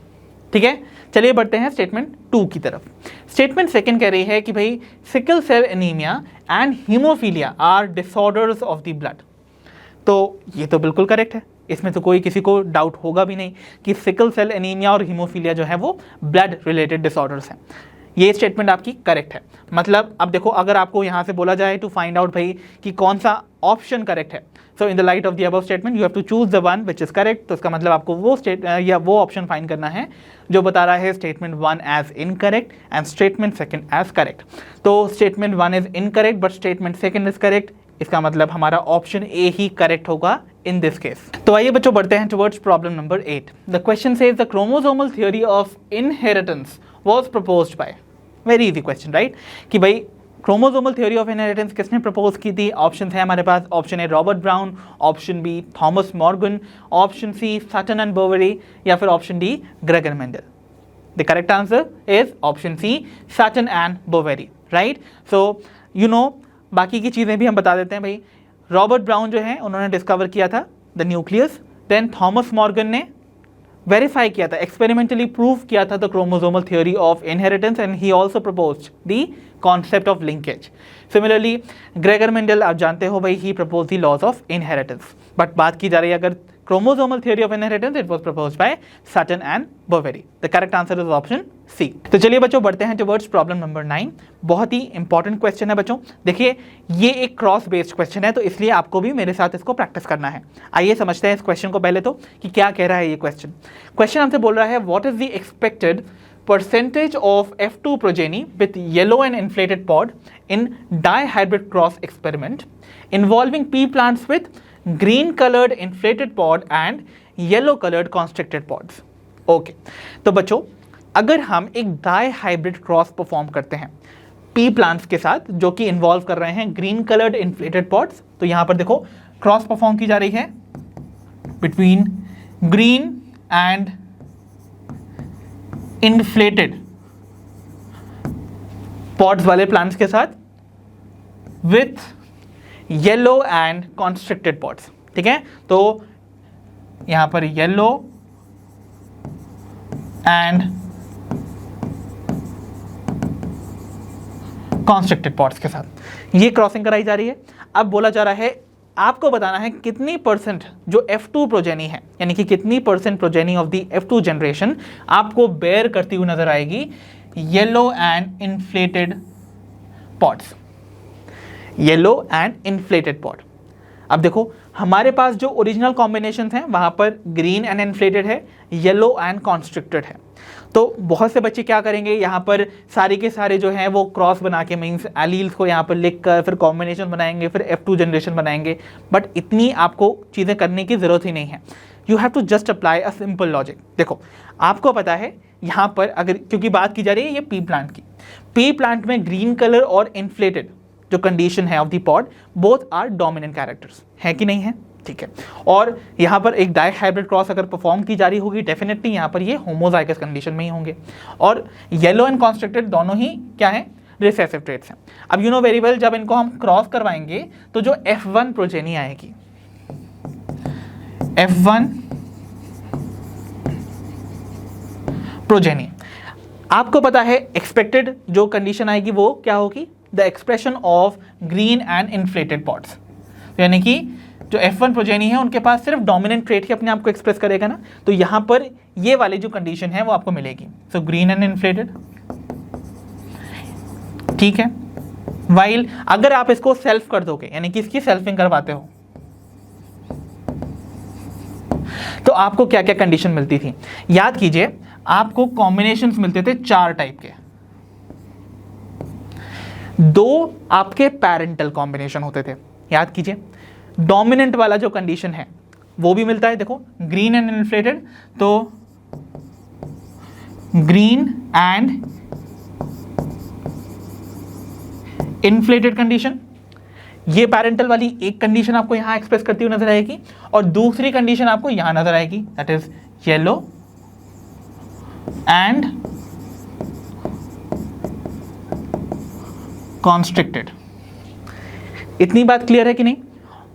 ठीक है, चलिए बढ़ते हैं स्टेटमेंट 2 की तरफ। स्टेटमेंट 2 कह रही है कि भाई sickle cell anaemia and haemophilia are disorders of the blood. तो ये तो बिल्कुल करेक्ट है, इसमें तो कोई किसी को डाउट होगा भी नहीं कि सिकल सेल एनीमिया और हीमोफीलिया जो है वो ब्लड रिलेटेड डिसऑर्डर्स हैं। ये स्टेटमेंट आपकी करेक्ट है। मतलब अब देखो, अगर आपको यहाँ से बोला जाए टू फाइंड आउट भाई कि कौन सा ऑप्शन करेक्ट है, so in the light of the above statement you have to choose the one which is correct. तो इसका मतलब आपको वो ऑप्शन फाइंड करना है जो बता रहा है statement 1 as incorrect and statement 2 as correct. तो statement 1 is incorrect but statement 2 is correct. इसका मतलब हमारा ऑप्शन ए ही करेक्ट होगा इन दिस केस। तो आइए बच्चों बढ़ते हैं towards problem number 8। The question says the chromosomal theory of inheritance was proposed by. Very easy question, right? कि भाई क्रोमोसोमल थ्योरी ऑफ इनहेरिटेंस किसने प्रपोज की थी? ऑप्शन है हमारे पास, option A Robert Brown, option B Thomas Morgan, option C Sutton and Boveri, या फिर option D Gregor Mendel. The correct answer is option C Sutton and Boveri, right? So you know, बाकी की चीज़ें भी हम बता देते हैं भाई। रॉबर्ट ब्राउन जो है उन्होंने डिस्कवर किया था the nucleus, then Thomas Morgan ने वेरीफाई किया था, एक्सपेरिमेंटली प्रूव किया था the chromosomal theory of inheritance and he also proposed the concept of linkage. Similarly Gregor Mendel, आप जानते हो भाई, he propose the laws of inheritance. But बात की जा रही है अगर chromosomal theory of inheritance, it was proposed by Sutton and Boveri. The correct answer is option C. तो चलिए बच्चों बढ़ते हैं टुवर्ड्स प्रॉब्लम नंबर 9। बहुत ही इंपॉर्टेंट क्वेश्चन है बच्चों। देखिए ये एक क्रॉस बेस्ड क्वेश्चन है, तो इसलिए आपको भी मेरे साथ इसको प्रैक्टिस करना है। आइए समझते हैं इस क्वेश्चन को पहले तो कि क्या कह रहा है ये क्वेश्चन। क्वेश्चन हमसे बोल रहा है what is the expected percentage of F2 progeny with yellow and inflated pod in dihybrid cross experiment involving pea plants with green colored inflated pod and yellow colored constricted pods। Okay, तो बच्चों अगर हम एक डाईहाइब्रिड क्रॉस परफॉर्म करते हैं पी प्लांट्स के साथ जो कि इन्वॉल्व कर रहे हैं ग्रीन कलर्ड इन्फ्लेटेड पॉड्स, तो यहां पर देखो क्रॉस परफॉर्म की जा रही है between green and inflated pods वाले प्लांट्स के साथ with yellow and constricted pods. ठीक है, तो यहां पर येलो एंड कॉन्स्ट्रिक्टेड पॉड्स के साथ ये क्रॉसिंग कराई जा रही है। अब बोला जा रहा है आपको बताना है कितनी परसेंट जो F2 प्रोजेनी है, यानी कि कितनी percent progeny of the F2 generation आपको बेयर करती हुई नजर आएगी yellow and inflated pods. Yellow and inflated pod. अब देखो हमारे पास जो ओरिजिनल कॉम्बिनेशंस हैं वहां पर ग्रीन एंड इन्फ्लेटेड है, येलो एंड कॉन्स्ट्रिक्टेड है। तो बहुत से बच्चे क्या करेंगे, यहाँ पर सारे के सारे जो हैं वो क्रॉस बना के मीन्स एलील्स को यहाँ पर लिख कर फिर कॉम्बिनेशन बनाएंगे, फिर F2 जनरेशन बनाएंगे। बट इतनी आपको चीज़ें करने की ज़रूरत ही नहीं है। You have to just apply a simple logic. देखो आपको पता है यहाँ पर अगर, क्योंकि बात की जा रही है ये पी प्लांट की, पी प्लांट में ग्रीन कलर और इन्फ्लेटेड जो कंडीशन है of the pod, both are dominant characters, है कि नहीं है? ठीक है। और यहाँ पर एक डाइहाइब्रिड क्रॉस अगर परफॉर्म की जा रही होगी, डेफिनेटली यहाँ पर ये होमोजाइगस कंडीशन में ही होंगे। और येलो एंड कॉन्स्ट्रिक्टेड दोनों ही क्या है? रिसेसिव ट्रेट्स हैं। अब यू नो वेरी वेल, जब इनको हम क्रॉस करवाएंगे तो जो F1 प्रोजेनी आएगी, F1 प्रोजेनी, आपको पता है एक्सपेक्टेड जो कंडीशन आएगी वो क्या होगी? The expression of green and inflated pods. यानी कि जो F1 प्रोजेनी है उनके पास सिर्फ डोमिनेंट ट्रेट ही अपने आप को एक्सप्रेस करेगा ना, तो यहां पर ये वाली जो कंडीशन है वो आपको मिलेगी। सो ग्रीन एंड इन्फ्लेटेड, ठीक है। वाइल अगर आप इसको सेल्फ कर दोगे, यानी कि इसकी सेल्फिंग करवाते हो, तो आपको क्या क्या कंडीशन मिलती थी? याद कीजिए, आपको कॉम्बिनेशंस मिलते थे 4 टाइप के। 2 आपके पैरेंटल कॉम्बिनेशन होते थे, याद कीजिए। डोमिनेंट वाला जो कंडीशन है वो भी मिलता है, देखो ग्रीन एंड इन्फ्लेटेड, तो ग्रीन एंड इन्फ्लेटेड कंडीशन, ये पैरेंटल वाली एक कंडीशन आपको यहां एक्सप्रेस करती हुई नजर आएगी, और दूसरी कंडीशन आपको यहां नजर आएगी, that is yellow and constricted. इतनी बात क्लियर है कि नहीं?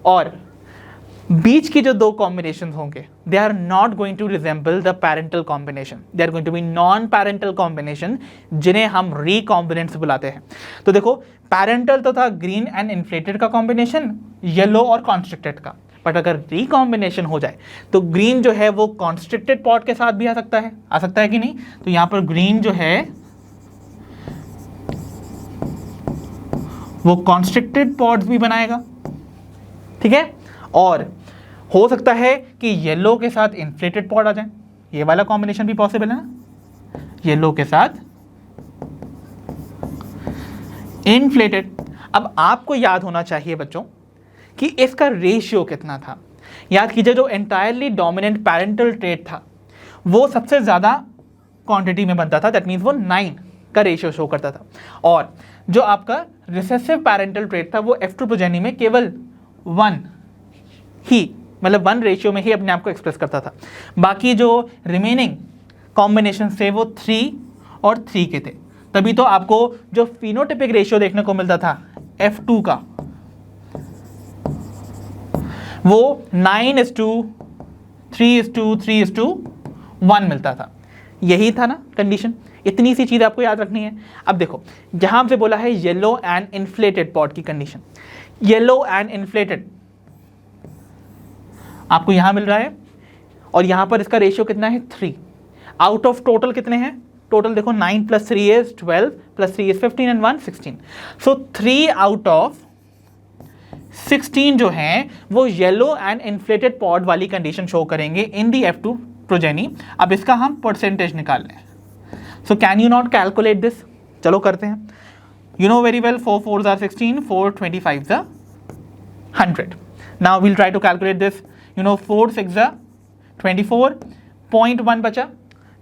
और बीच की जो 2 कॉम्बिनेशन होंगे, they are not going to resemble the parental combination, they are going to be non parental combination, जिन्हें हम रिकॉम्बिनेंट्स बुलाते हैं। तो देखो, पैरेंटल तो था ग्रीन एंड इन्फ्लेटेड का कॉम्बिनेशन, येलो और कॉन्स्ट्रिक्टेड का, बट अगर रिकॉम्बिनेशन हो जाए तो ग्रीन जो है वो कॉन्स्ट्रिक्टेड पॉड के साथ भी आ सकता है कि नहीं? तो यहां पर ग्रीन जो है वो कॉन्स्ट्रिक्टेड पॉड्स भी बनाएगा, ठीक है। और हो सकता है कि येलो के साथ इन्फ्लेटेड पॉड आ जाए, ये वाला कॉम्बिनेशन भी पॉसिबल है ना, येलो के साथ इन्फ्लेटेड। अब आपको याद होना चाहिए बच्चों कि इसका रेशियो कितना था। याद कीजिए, जो एंटायरली डोमिनेंट पैरेंटल ट्रेट था वो सबसे ज्यादा क्वांटिटी में बनता था, दैट मीन्स वो 9 का रेशियो शो करता था, और जो आपका रिसेसिव पैरेंटल ट्रेट था वो F2 प्रोजेनी में केवल 1 ही, मतलब 1 रेशियो में ही अपने आप को एक्सप्रेस करता था। बाकी जो रिमेनिंग कॉम्बिनेशन थे वो 3 और 3 के थे। तभी तो आपको जो फिनोटिपिक रेशियो देखने को मिलता था F2 का, वो 9:3:3:1 मिलता था। यही था ना कंडीशन। इतनी सी चीज आपको याद रखनी है। अब देखो, जहां हमसे बोला है येलो एंड इन्फ्लेटेड पॉड की कंडीशन, येलो एंड इन्फ्लेटेड आपको यहां मिल रहा है, और यहां पर इसका रेशियो कितना है? 3 आउट ऑफ टोटल कितने हैं? टोटल देखो, 9 + 3 is 12 + 3 is 15 and 1 16। So 3 out of 16 जो हैं वो येलो एंड इन्फ्लेटेड पॉड वाली कंडीशन शो करेंगे इन दी F2 प्रोजेनी। अब इसका हम परसेंटेज निकाल लें। So can you not calculate this? चलो करते हैं। You know very well, 4 4s are 16, 4 25s are 100। Now we'll try to calculate this। You know 4 6s are 24, 0.1 बचा।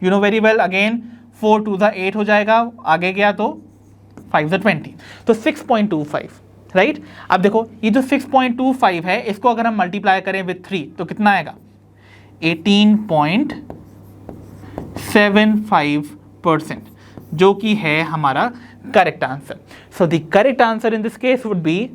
You know very well, again 4 2s are 8 हो जाएगा, आगे गया तो 5s are 20, तो 6.25, राइट। अब देखो, ये जो 6.25 है इसको अगर हम मल्टीप्लाई करें विथ 3 तो कितना आएगा? 18.75%, जो कि है हमारा correct answer. So the correct answer in this case would be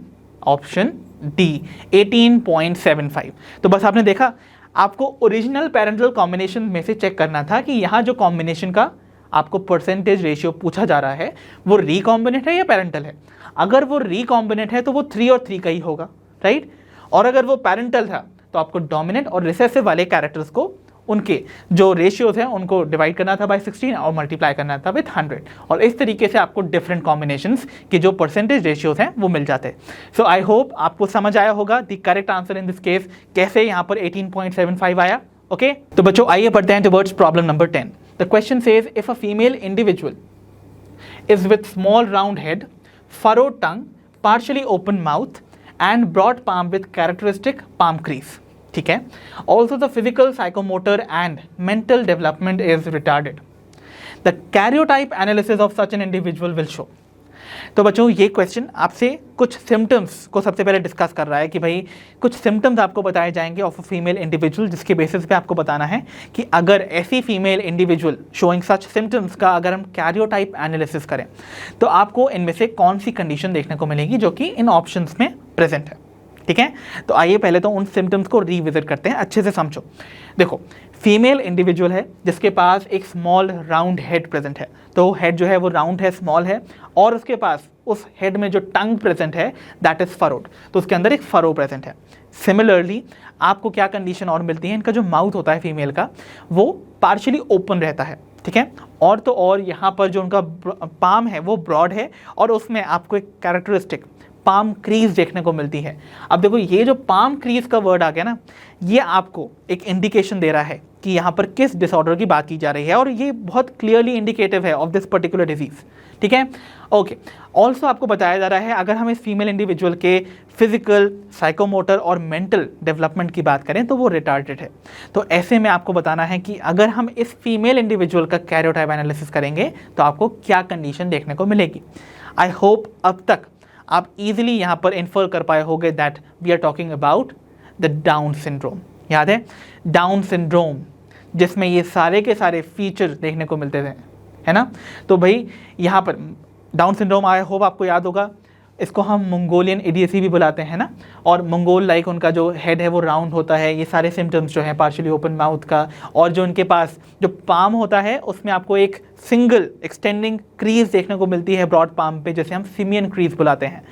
option D, 18.75। तो बस आपने देखा, आपको ओरिजिनल पैरेंटल कॉम्बिनेशन में से चेक करना था कि यहाँ जो कॉम्बिनेशन का आपको परसेंटेज रेशियो पूछा जा रहा है वो रिकॉम्बिनेट है या पैरेंटल है। अगर वो रिकॉम्बिनेट है तो वो 3 और 3 का ही होगा, राइट। और अगर वो पैरेंटल था तो आपको डोमिनेंट और रिसेसिव वाले कैरेक्टर्स को, उनके जो रेशियोज हैं उनको डिवाइड करना था बाय 16 और मल्टीप्लाई करना था विथ 100, और इस तरीके से आपको डिफरेंट कॉम्बिनेशंस के जो परसेंटेज रेशियोज हैं वो मिल जाते हैं। सो आई होप आपको समझ आया होगा the correct answer in this case कैसे यहाँ पर 18.75 आया। ओके, तो बच्चों आइए पढ़ते हैं towards problem number 10। The question says if a female individual is with small round head, furrowed tongue, partially open mouth and broad palm with characteristic palm crease, ठीक है। Also the physical, psychomotor and mental development is retarded. The karyotype analysis of such an individual will show। तो बच्चों ये क्वेश्चन आपसे कुछ सिम्टम्स को सबसे पहले डिस्कस कर रहा है कि भाई कुछ सिम्टम्स आपको बताए जाएंगे ऑफ अ फीमेल इंडिविजुअल, जिसके बेसिस पे आपको बताना है कि अगर ऐसी फीमेल इंडिविजुअल शोइंग सच सिम्टम्स का अगर हम कैरियोटाइप एनालिसिस करें तो आपको इनमें से कौन सी कंडीशन देखने को मिलेगी जो कि इन ऑप्शंस में प्रेजेंट है। ठीक है, तो आइए पहले तो उन सिम्टम्स को रिविजिट करते हैं, अच्छे से समझो। देखो, फीमेल इंडिविजुअल है जिसके पास एक स्मॉल राउंड हेड प्रेजेंट है, तो हेड जो है वो राउंड है, स्मॉल है, और उसके पास उस हेड में जो टंग प्रेजेंट है दैट इज फरोड, तो उसके अंदर एक फरो प्रेजेंट है। सिमिलरली आपको क्या कंडीशन और मिलती है, इनका जो माउथ होता है फीमेल का वो पार्शियली ओपन रहता है। ठीक है, और तो और यहाँ पर जो उनका पाम है वो ब्रॉड है और उसमें आपको एक कैरेक्टरिस्टिक पाम क्रीज देखने को मिलती है। अब देखो ये जो पाम क्रीज का वर्ड आ गया ना, ये आपको एक इंडिकेशन दे रहा है कि यहाँ पर किस डिसऑर्डर की बात की जा रही है, और ये बहुत क्लियरली इंडिकेटिव है ऑफ दिस पर्टिकुलर डिजीज। ठीक है, ओके। ऑल्सो आपको बताया जा रहा है अगर हम इस फीमेल इंडिविजुअल के फिजिकल, साइकोमोटर और मेंटल डेवलपमेंट की बात करें तो वो रिटार्डेड है। तो ऐसे में आपको बताना है कि अगर हम इस फीमेल इंडिविजुअल का कैरियोटाइप एनालिसिस करेंगे तो आपको क्या कंडीशन देखने को मिलेगी। आई होप अब तक आप इजीली यहाँ पर इन्फर कर पाए होंगे that we are talking about the Down syndrome. याद है डाउन सिंड्रोम, जिसमें ये सारे के सारे फीचर देखने को मिलते थे, है ना। तो भाई यहाँ पर डाउन सिंड्रोम आई होप आपको याद होगा, इसको हम मंगोलियन इडियसी भी बुलाते हैं ना, और मंगोल लाइक उनका जो हेड है वो राउंड होता है। ये सारे सिम्टम्स जो हैं पार्शियली ओपन माउथ का, और जो उनके पास जो पाम होता है उसमें आपको एक सिंगल एक्सटेंडिंग क्रीज देखने को मिलती है ब्रॉड पाम पे, जैसे हम सिमियन क्रीज बुलाते हैं।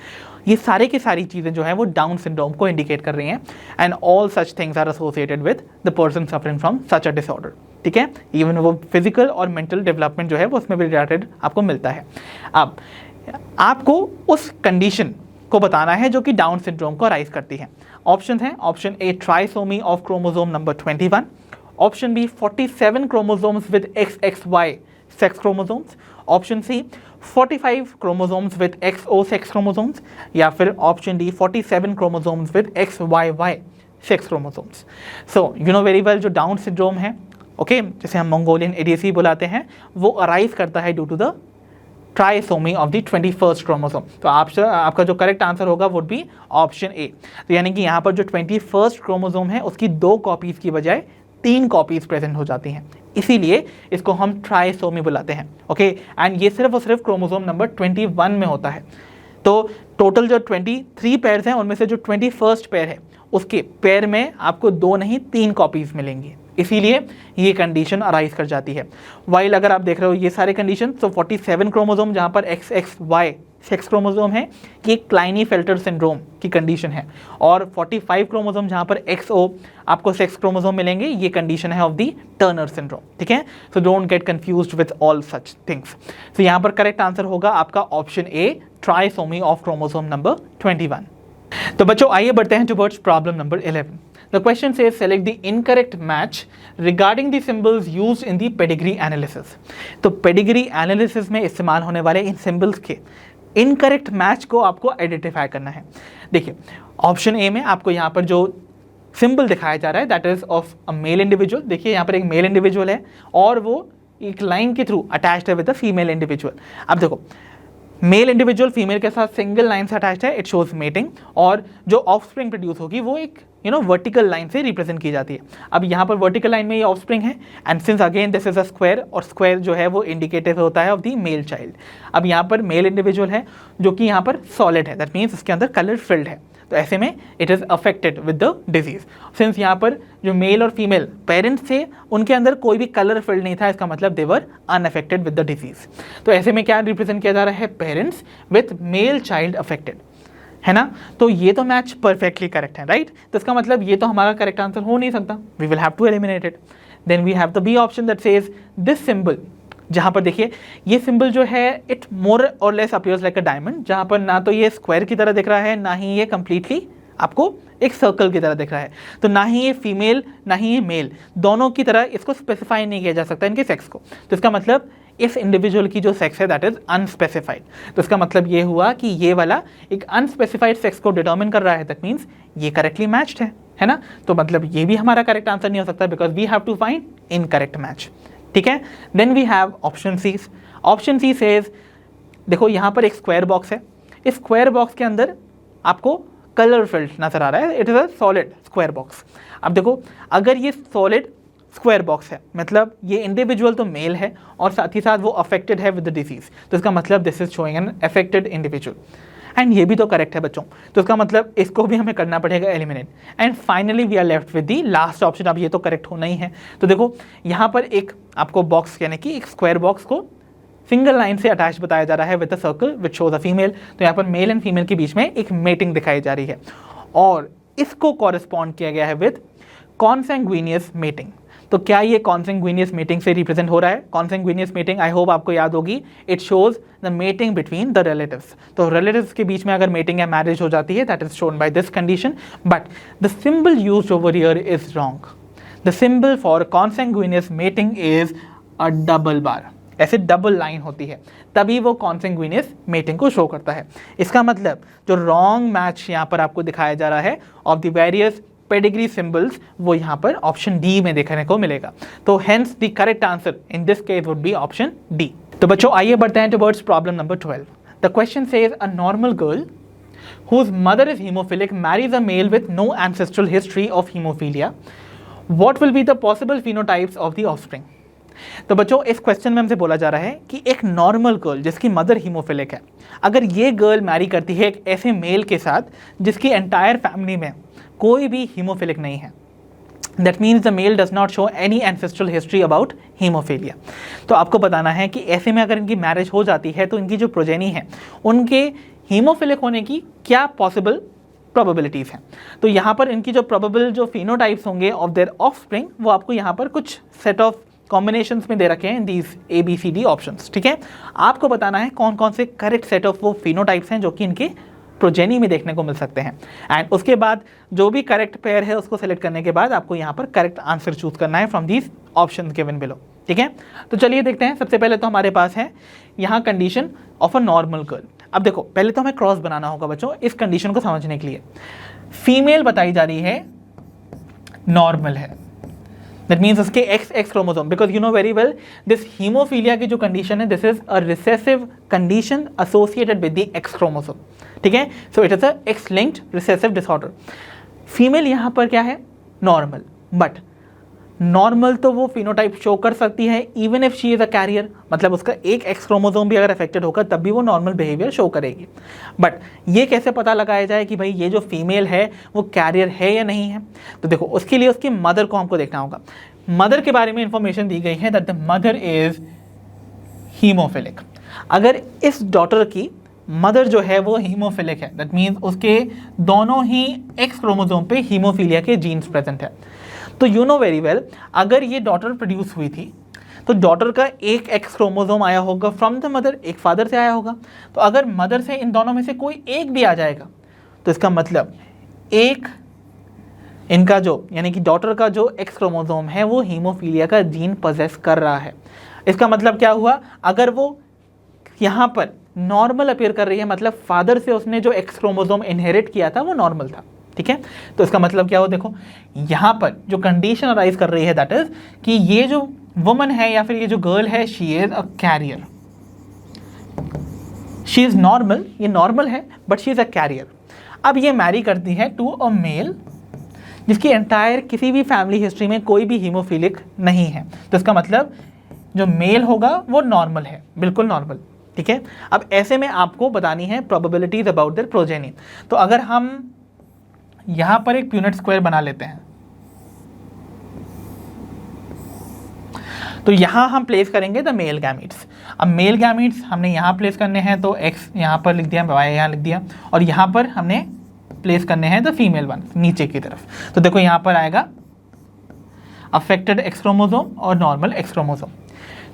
ये सारे की सारी चीज़ें जो हैं वो डाउन सिंड्रोम को इंडिकेट कर रही हैं, and all such things are associated with the person suffering from such a disorder. ठीक है, इवन वो फिजिकल और मेंटल डेवलपमेंट जो है वो उसमें भी रिलेटेड आपको मिलता है। अब आपको उस कंडीशन को बताना है जो कि डाउन सिंड्रोम को राइज करती है। ऑप्शन है, option A trisomy of chromosome number 21, option B 47 chromosomes with XXY sex chromosomes, option C 45 chromosomes with XO sex chromosomes, या फिर option D 47 chromosomes with XYY sex chromosomes. So you know very well जो डाउन सिंड्रोम है, ओके, जिसे हम मंगोलियन इडियसी बुलाते हैं, वो अराइज करता है due to the trisomy of the 21st chromosome. तो आपका जो करेक्ट आंसर होगा वुड बी ऑप्शन ए। तो यानी कि यहाँ पर जो 21st क्रोमोसोम है उसकी 2 कॉपीज की बजाय 3 कॉपीज प्रेजेंट हो जाती हैं, इसीलिए इसको हम ट्राइसोमी बुलाते हैं। ओके, एंड ये सिर्फ और सिर्फ क्रोमोसोम नंबर 21 में होता है। तो टोटल जो 23 पेयर्स हैं उनमें से जो 21st पेयर है उसके पेयर में आपको 2 नहीं 3 कॉपीज मिलेंगी, इसीलिए ये कंडीशन अराइज कर जाती है। वाइल अगर आप देख रहे हो ये सारे कंडीशन, तो 47 क्रोमोसोम जहाँ पर XXY सेक्स क्रोमोसोम है ये क्लाइनीफेल्टर सिंड्रोम की कंडीशन है, और 45 क्रोमोसोम जहाँ पर XO आपको सेक्स क्रोमोसोम मिलेंगे ये कंडीशन है ऑफ दी टर्नर सिंड्रोम। ठीक है, so don't get confused with all such things. तो यहाँ पर करेक्ट आंसर होगा आपका option A trisomy of chromosome number 21। तो बच्चों आइए बढ़ते हैं towards problem number 11। The question says select the incorrect match regarding the symbols used in the pedigree analysis. तो pedigree analysis में इस्तेमाल होने वाले इन symbols के incorrect match को आपको आइडेंटिफाई करना है। देखिए ऑप्शन ए में आपको यहाँ पर जो सिंबल दिखाया जा रहा है that is of a male individual. देखिए यहाँ पर एक मेल इंडिविजुअल है और वो एक लाइन के थ्रू अटैच्ड है विद द फीमेल इंडिविजुअल। अब देखो मेल इंडिविजुअल फीमेल के साथ सिंगल लाइन से अटैच्ड है, इट शोज मेटिंग, और जो ऑफस्प्रिंग प्रोड्यूस होगी वो एक वर्टिकल लाइन से रिप्रेजेंट की जाती है। अब यहाँ पर वर्टिकल लाइन में ये ऑफस्प्रिंग है, and since again this is a square, और स्क्वायर जो है वो इंडिकेटिव होता है ऑफ द मेल चाइल्ड। अब यहाँ पर मेल इंडिविजुअल है जो कि यहाँ पर सॉलिड है, दैट मीन्स इसके अंदर कलर फिल्ड है, तो ऐसे में it is affected with the disease. Since यहाँ पर जो मेल और फीमेल पेरेंट्स थे उनके अंदर कोई भी कलर फिल्ड नहीं था, इसका मतलब दे वर अनअफेक्टेड विद द डिजीज। तो ऐसे में क्या रिप्रेजेंट किया जा रहा है, parents with male child affected, है ना। तो ये तो मैच परफेक्टली करेक्ट है, राइट। तो इसका मतलब ये तो हमारा करेक्ट आंसर हो नहीं सकता, we will have to eliminate it. Then we have the B option that says this symbol, जहाँ पर देखिए ये सिंबल जो है इट मोर और less appears like a diamond, जहाँ पर ना तो ये स्क्वायर की तरह दिख रहा है ना ही ये कंप्लीटली आपको एक सर्कल की तरह दिख रहा है। तो ना ही ये फीमेल ना ही ये मेल, दोनों की तरह इसको स्पेसिफाई नहीं किया जा सकता इनके सेक्स को। तो इसका मतलब इस इंडिविजुअल की जो सेक्स है दैट इज अनस्पेसिफाइड। तो इसका मतलब ये हुआ कि ये वाला एक अनस्पेसिफाइड सेक्स को डिटर्मिन कर रहा है, दैट मीन्स ये करेक्टली मैच्ड है ना। तो मतलब ये भी हमारा करेक्ट आंसर नहीं हो सकता because we have to find incorrect match. ठीक है, then we have option C. Option C says देखो यहाँ पर एक स्क्वायर बॉक्स है, इस स्क्वायर बॉक्स के अंदर आपको कलर फिल्ड नजर आ रहा है, it is a solid square box. अब देखो अगर ये सॉलिड स्क्वायर बॉक्स है मतलब ये इंडिविजुअल तो मेल है और साथ ही साथ वो अफेक्टेड है विद द डिजीज, तो इसका मतलब this is showing an affected individual, and ये भी तो करेक्ट है बच्चों, तो इसका मतलब इसको भी हमें करना पड़ेगा eliminate. And finally we are left with the last option. अब ये तो करेक्ट होना ही है, तो देखो यहाँ पर एक आपको बॉक्स यानी कि एक स्क्वायर बॉक्स को सिंगल लाइन से अटैच बताया जा रहा है with a circle which shows a female, तो यहाँ पर मेल एंड फीमेल के बीच में एक मेटिंग दिखाई जा रही है और इसको कॉरेस्पॉन्ड किया गया है विद कॉन्सेंग्विनियस मेटिंग। तो क्या ये कॉन्सेंग्विनियस मेटिंग से रिप्रेजेंट हो रहा है? कॉन्सेंग्विनियस मेटिंग आई होप आपको याद होगी, it shows the mating between the relatives. तो रिलेटिव्स के बीच में अगर मेटिंग या मैरिज हो जाती है that is shown by this condition, but the symbol used over here is wrong. The symbol for consanguineous mating is a double bar, ऐसे डबल लाइन होती है तभी वो कॉन्सेंग्विनियस मेटिंग को शो करता है। इसका मतलब जो रॉन्ग मैच यहाँ पर आपको दिखाया जा रहा है of the various pedigree symbols वो यहाँ पर ऑप्शन डी में देखने को मिलेगा। तो hence the correct answer in this case would be option D. तो बच्चों आइए बढ़ते हैं towards problem number 12। The question says a normal girl whose mother is hemophilic marries a male with no ancestral history of hemophilia. What will be the possible phenotypes of the offspring? तो बच्चों इस क्वेश्चन में हमसे बोला जा रहा है कि एक नॉर्मल गर्ल जिसकी मदर हीमोफिलिक है, अगर ये गर्ल मैरी करती है एक ऐसे मेल के साथ जिसकी एंटायर फैमिली में कोई भी हीमोफिलिक नहीं है, that means the male does not show any ancestral history about haemophilia. तो आपको बताना है कि ऐसे में अगर इनकी मैरिज हो जाती है तो इनकी जो प्रोजेनी है उनके हीमोफिलिक होने की क्या पॉसिबल प्रोबेबिलिटीज़ हैं। तो यहाँ पर इनकी जो प्रोबेबल जो फिनोटाइप्स होंगे ऑफ देयर ऑफस्प्रिंग वो आपको यहाँ पर कुछ सेट ऑफ कॉम्बिनेशंस में दे रखे हैं, दीज ABCD ऑप्शंस। ठीक है, आपको बताना है कौन कौन से करेक्ट सेट ऑफ वो फिनोटाइप्स हैं जो कि इनके प्रोजेनी में देखने को मिल सकते हैं, एंड उसके बाद जो भी करेक्ट पेयर है उसको सेलेक्ट करने के बाद आपको यहाँ पर करेक्ट आंसर चूज करना है from these option given below. ठीक है, तो चलिए देखते हैं। सबसे पहले तो हमारे पास है यहाँ condition of a normal girl. अब देखो पहले तो हमें क्रॉस बनाना होगा बच्चों इस कंडीशन को समझने के लिए। फीमेल बताई जा रही है नॉर्मल है, दैट मीन्स उसके XX chromosome, because you know very well this haemophilia की जो कंडीशन है this is a recessive condition associated with the X chromosome. ठीक है, so it is a X linked recessive disorder. Female यहाँ पर क्या है? नॉर्मल, बट नॉर्मल तो वो फिनोटाइप शो कर सकती है even if she is a carrier, मतलब उसका एक X क्रोमोसोम भी अगर अफेक्टेड होगा तब भी वो नॉर्मल बिहेवियर शो करेगी। बट ये कैसे पता लगाया जाए कि भाई ये जो फीमेल है वो कैरियर है या नहीं है? तो देखो उसके लिए उसकी मदर को हमको देखना होगा। मदर के बारे में इंफॉर्मेशन दी गई है that the mother is haemophilic. अगर इस डॉटर की मदर जो है वो हीमोफिलिक है, दैट मीन्स उसके दोनों ही X क्रोमोसोम पे हीमोफीलिया के जीन्स प्रेजेंट है। तो यू नो वेरी वेल अगर ये डॉटर प्रोड्यूस हुई थी तो डॉटर का एक X क्रोमोसोम आया होगा फ्रॉम द मदर, एक फादर से आया होगा। तो अगर मदर से इन दोनों में से कोई एक भी आ जाएगा तो इसका मतलब एक इनका जो यानी कि डॉटर का जो X क्रोमोसोम है वो हीमोफीलिया का जीन पोजेस कर रहा है। इसका मतलब क्या हुआ? अगर वो यहाँ पर नॉर्मल अपीयर कर रही है मतलब फादर से उसने जो X क्रोमोसोम इनहेरिट किया था वो नॉर्मल था। ठीक है, तो इसका मतलब क्या हो? देखो यहाँ पर जो कंडीशन अराइज कर रही है दैट इज कि ये जो वुमन है या फिर ये जो गर्ल है she is a carrier, she is normal, ये नॉर्मल है but she is a carrier. अब ये मैरी करती है टू अ मेल जिसकी एंटायर किसी भी फैमिली हिस्ट्री में कोई भी हीमोफिलिक नहीं है, तो इसका मतलब जो मेल होगा वो नॉर्मल है, बिल्कुल नॉर्मल। ठीक है, अब ऐसे में आपको बतानी है प्रोबेबिलिटीज अबाउट देयर प्रोजेनी। तो अगर हम यहां पर एक प्यूनेट स्क्वायर बना लेते हैं तो यहां हम प्लेस करेंगे द मेल गैमीट्स। अब मेल गैमीट्स हमने यहां प्लेस करने हैं तो X यहां पर लिख दिया, Y यहां लिख दिया, और यहां पर हमने प्लेस करने हैं द फीमेल वन नीचे की तरफ। तो देखो यहां पर आएगा अफेक्टेड X क्रोमोसोम और नॉर्मल X क्रोमोसोम।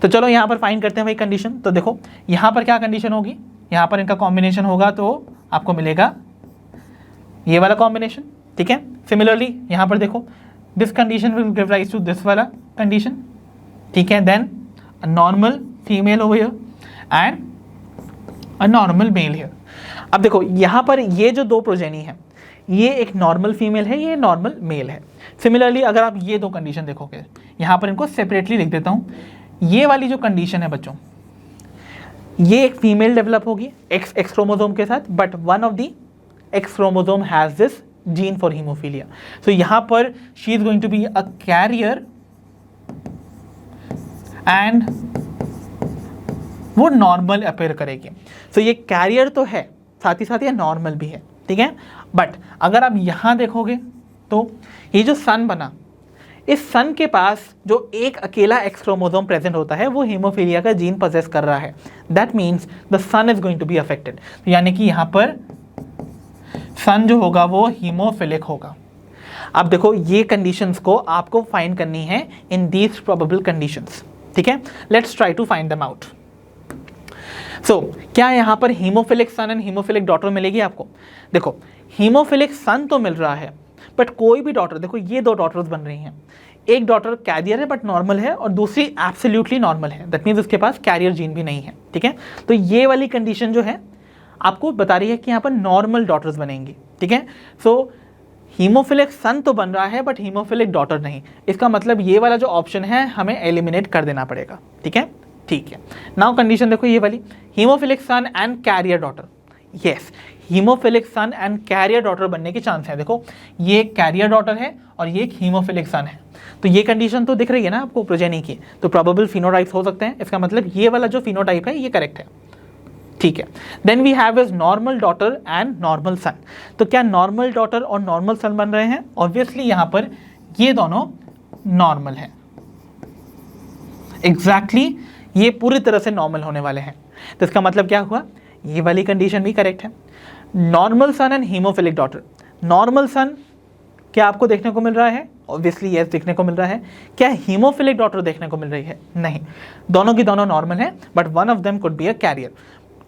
तो चलो यहाँ पर फाइंड करते हैं भाई कंडीशन। तो देखो यहाँ पर क्या कंडीशन होगी, यहाँ पर इनका कॉम्बिनेशन होगा तो आपको मिलेगा ये वाला कॉम्बिनेशन। ठीक है, सिमिलरली यहाँ पर देखो this condition will give rise to this वाला कंडीशन। ठीक है, then a normal female over here and a normal male here. अब देखो यहाँ पर ये जो दो प्रोजेनी है ये एक नॉर्मल फीमेल है, ये नॉर्मल मेल है। सिमिलरली अगर आप ये दो कंडीशन देखोगे, यहाँ पर इनको सेपरेटली लिख देता हूँ। ये वाली जो कंडीशन है बच्चों, ये एक फीमेल डेवलप होगी एक्स क्रोमोसोम के साथ, but one of the X chromosome has this gene for hemophilia. So यहां पर she is going to be a carrier and वो नॉर्मल अपेयर करेगी। सो ये कैरियर तो है, साथ ही साथ ये नॉर्मल भी है, ठीक है। बट अगर आप यहां देखोगे तो ये जो सन बना, इस सन के पास जो एक अकेला एक्स क्रोमोसोम प्रेजेंट होता है वो हीमोफीलिया का जीन पोजेस कर रहा है। That means the son is going to be affected. यानी कि यहां पर सन जो होगा वो हीमोफिलिक होगा। अब देखो ये कंडीशंस को आपको फाइंड करनी है इन दीज प्रोबेबल कंडीशंस, ठीक है। Let's try to find them out. So क्या यहां पर hemophilic son and haemophilic daughter मिलेगी आपको? देखो हीमोफिलिक सन तो मिल रहा है, बट कोई भी डॉटर, देखो ये दो डॉटर्स बन रही हैं, एक डॉटर कैरियर है बट नॉर्मल है और दूसरी एब्सोल्युटली नॉर्मल है। दैट मीन्स उसके पास कैरियर जीन भी नहीं है, ठीक है। तो ये वाली कंडीशन जो है आपको बता रही है कि यहाँ पर नॉर्मल डॉटर्स बनेंगी, ठीक है। सो हीमोफिलिक सन तो बन रहा है बट हीमोफिलिक डॉटर नहीं। इसका मतलब ये वाला जो ऑप्शन है हमें एलिमिनेट कर देना पड़ेगा, ठीक है। ठीक है, नाउ कंडीशन देखो ये वाली, haemophilic son and carrier daughter. Yes, haemophilic son and carrier daughter बनने के चांस है। देखो ये कैरियर डॉटर है और ये एक हीमोफिलिक सन है, तो ये कंडीशन तो दिख रही है ना आपको प्रोजेनी की, तो प्रोबेबल फिनोटाइप्स हो सकते हैं। इसका मतलब ये वाला जो फिनोटाइप है ये करेक्ट है, ठीक है। Then we have is normal daughter and normal son. तो क्या नॉर्मल डॉटर और नॉर्मल सन बन रहे हैं? ऑब्वियसली यहां पर ये दोनों नॉर्मल है, एग्जैक्टली ये पूरी तरह से नॉर्मल होने वाले हैं। तो इसका मतलब क्या हुआ, ये वाली कंडीशन भी करेक्ट है। Normal son and haemophilic daughter. Normal son क्या आपको देखने को मिल रहा है? ऑब्वियसली यस देखने को मिल रहा है। क्या हीमोफिलिक डॉटर देखने को मिल रही है? नहीं, दोनों की दोनों नॉर्मल है but one of them could be a carrier.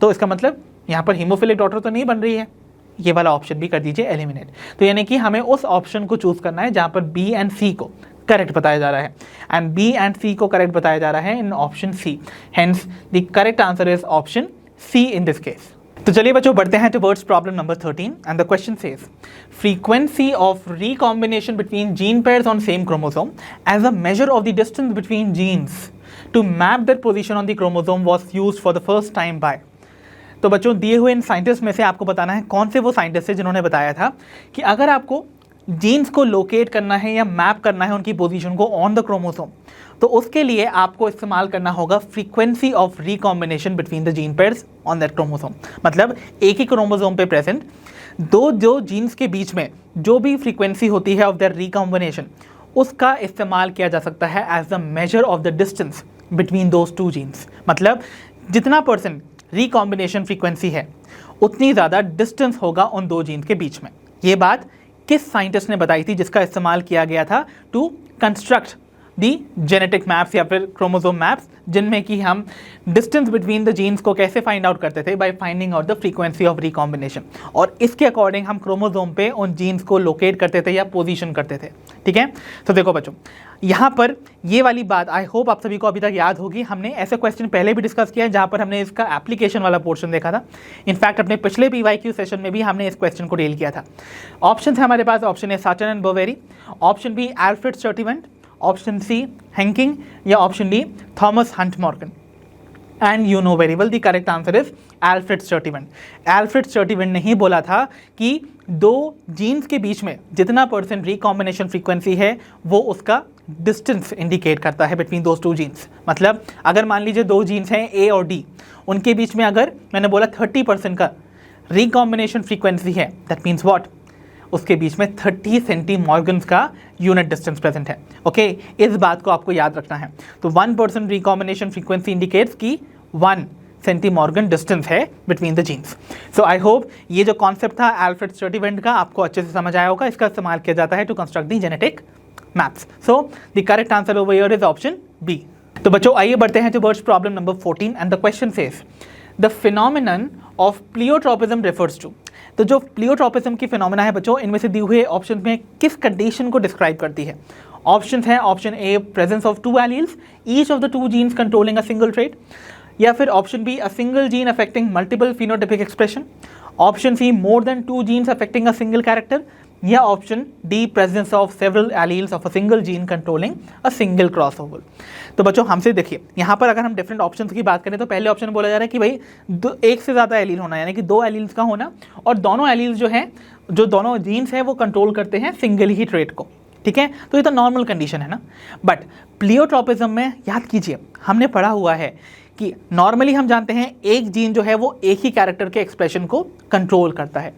तो इसका मतलब यहाँ पर हीमोफिलिक डॉटर तो नहीं बन रही है, ये वाला ऑप्शन भी कर दीजिए एलिमिनेट। तो यानी कि हमें उस ऑप्शन को चूज करना है जहाँ पर बी एंड सी को करेक्ट बताया जा रहा है, एंड बी एंड सी को करेक्ट बताया जा रहा है in option C. Hence the correct answer is option C in this case. तो चलिए बच्चों बढ़ते हैं towards problem number 13 and the question says frequency of recombination between gene pairs on same chromosome as a measure of the distance between genes to map their position on the chromosome was used for the first time by. तो बच्चों दिए हुए इन साइंटिस्ट में से आपको बताना है कौन से वो साइंटिस्ट है जिन्होंने बताया था कि अगर आपको जीन्स को लोकेट करना है या मैप करना है उनकी पोजीशन को ऑन द क्रोमोसोम, तो उसके लिए आपको इस्तेमाल करना होगा frequency of recombination between the gene pairs on that chromosome. मतलब एक ही क्रोमोसोम पे प्रेजेंट दो जीन्स के बीच में जो भी फ्रीक्वेंसी होती है ऑफ दैट रिकॉम्बिनेशन, उसका इस्तेमाल किया जा सकता है as the measure of the distance between those two genes. मतलब जितना % रिकॉम्बिनेशन फ्रीक्वेंसी है उतनी ज़्यादा डिस्टेंस होगा उन दो जीन्स के बीच में। ये बात किस साइंटिस्ट ने बताई थी जिसका इस्तेमाल किया गया था to construct the genetic maps या फिर क्रोमोसोम मैप्स, जिनमें कि हम डिस्टेंस बिटवीन द जीन्स को कैसे फाइंड आउट करते थे by finding out the frequency of recombination, और इसके अकॉर्डिंग हम क्रोमोसोम पे उन जीन्स को लोकेट करते थे या पोजीशन करते थे, ठीक है। तो देखो बच्चों यहाँ पर ये वाली बात आई होप आप सभी को अभी तक याद होगी। हमने ऐसे क्वेश्चन पहले भी डिस्कस किया है जहाँ पर हमने इसका एप्लीकेशन वाला पोर्शन देखा था। इनफैक्ट अपने पिछले PYQ सेशन में भी हमने इस क्वेश्चन को डील किया था। ऑप्शन है हमारे पास, option A Sutton and Boveri, option B Alfred Sturtevant, option C Hanking या option D Thomas Hunt Morgan. And you know very well the correct answer is Alfred Sturtevant. Alfred Sturtevant ने ही बोला था कि दो जीन्स के बीच में जितना % रिकॉम्बिनेशन फ्रीक्वेंसी है वो उसका डिस्टेंस इंडिकेट करता है बिटवीन दोज टू जीन्स। मतलब अगर मान लीजिए दो जीन्स हैं ए और डी, उनके बीच में अगर मैंने बोला 30% का रिकॉम्बिनेशन फ्रीक्वेंसी है, दैट मीन्स व्हाट, उसके बीच में 30 सेंटीमॉर्गन्स का यूनिट डिस्टेंस प्रेजेंट है। ओके, इस बात को आपको याद रखना है। तो 1% रिकॉम्बिनेशन फ्रीक्वेंसी इंडिकेट्स की 1 सेंटीमॉर्गन डिस्टेंस है between the genes. So I hope ये जो कॉन्सेप्ट था एल्फ्रेड स्टर्टिवेंट का आपको अच्छे से समझ आया होगा। इसका इस्तेमाल किया जाता है to construct the genetic maps. So the correct answer over here is option B. तो बच्चों आइए बढ़ते हैं towards problem number 14 and the question says the phenomenon of pleiotropism refers to. तो जो प्लियोट्रोपिज्म की फिनोमिना है बच्चों, इनमें से दिए हुए ऑप्शन में किस कंडीशन को डिस्क्राइब करती है? ऑप्शन है option A presence of 2 alleles each of the 2 genes controlling a single trait, या फिर option B a single gene affecting multiple phenotypic expression, option C more than 2 genes affecting a single character, या option D presence of several alleles of a single gene controlling a single crossover. तो बच्चों हमसे देखिए यहाँ पर अगर हम डिफरेंट ऑप्शंस की बात करें तो पहले ऑप्शन बोला जा रहा है कि भाई एक से ज़्यादा एलील होना, यानी कि 2 एलील्स का होना, और दोनों एलील्स जो हैं, जो दोनों जीन्स हैं वो कंट्रोल करते हैं सिंगल ही ट्रेट को। ठीक है, तो ये तो नॉर्मल कंडीशन है ना। बट प्लियोट्रॉपिज्म में याद कीजिए हमने पढ़ा हुआ है कि नॉर्मली हम जानते हैं एक जीन जो है वो एक ही कैरेक्टर के एक्सप्रेशन को कंट्रोल करता है,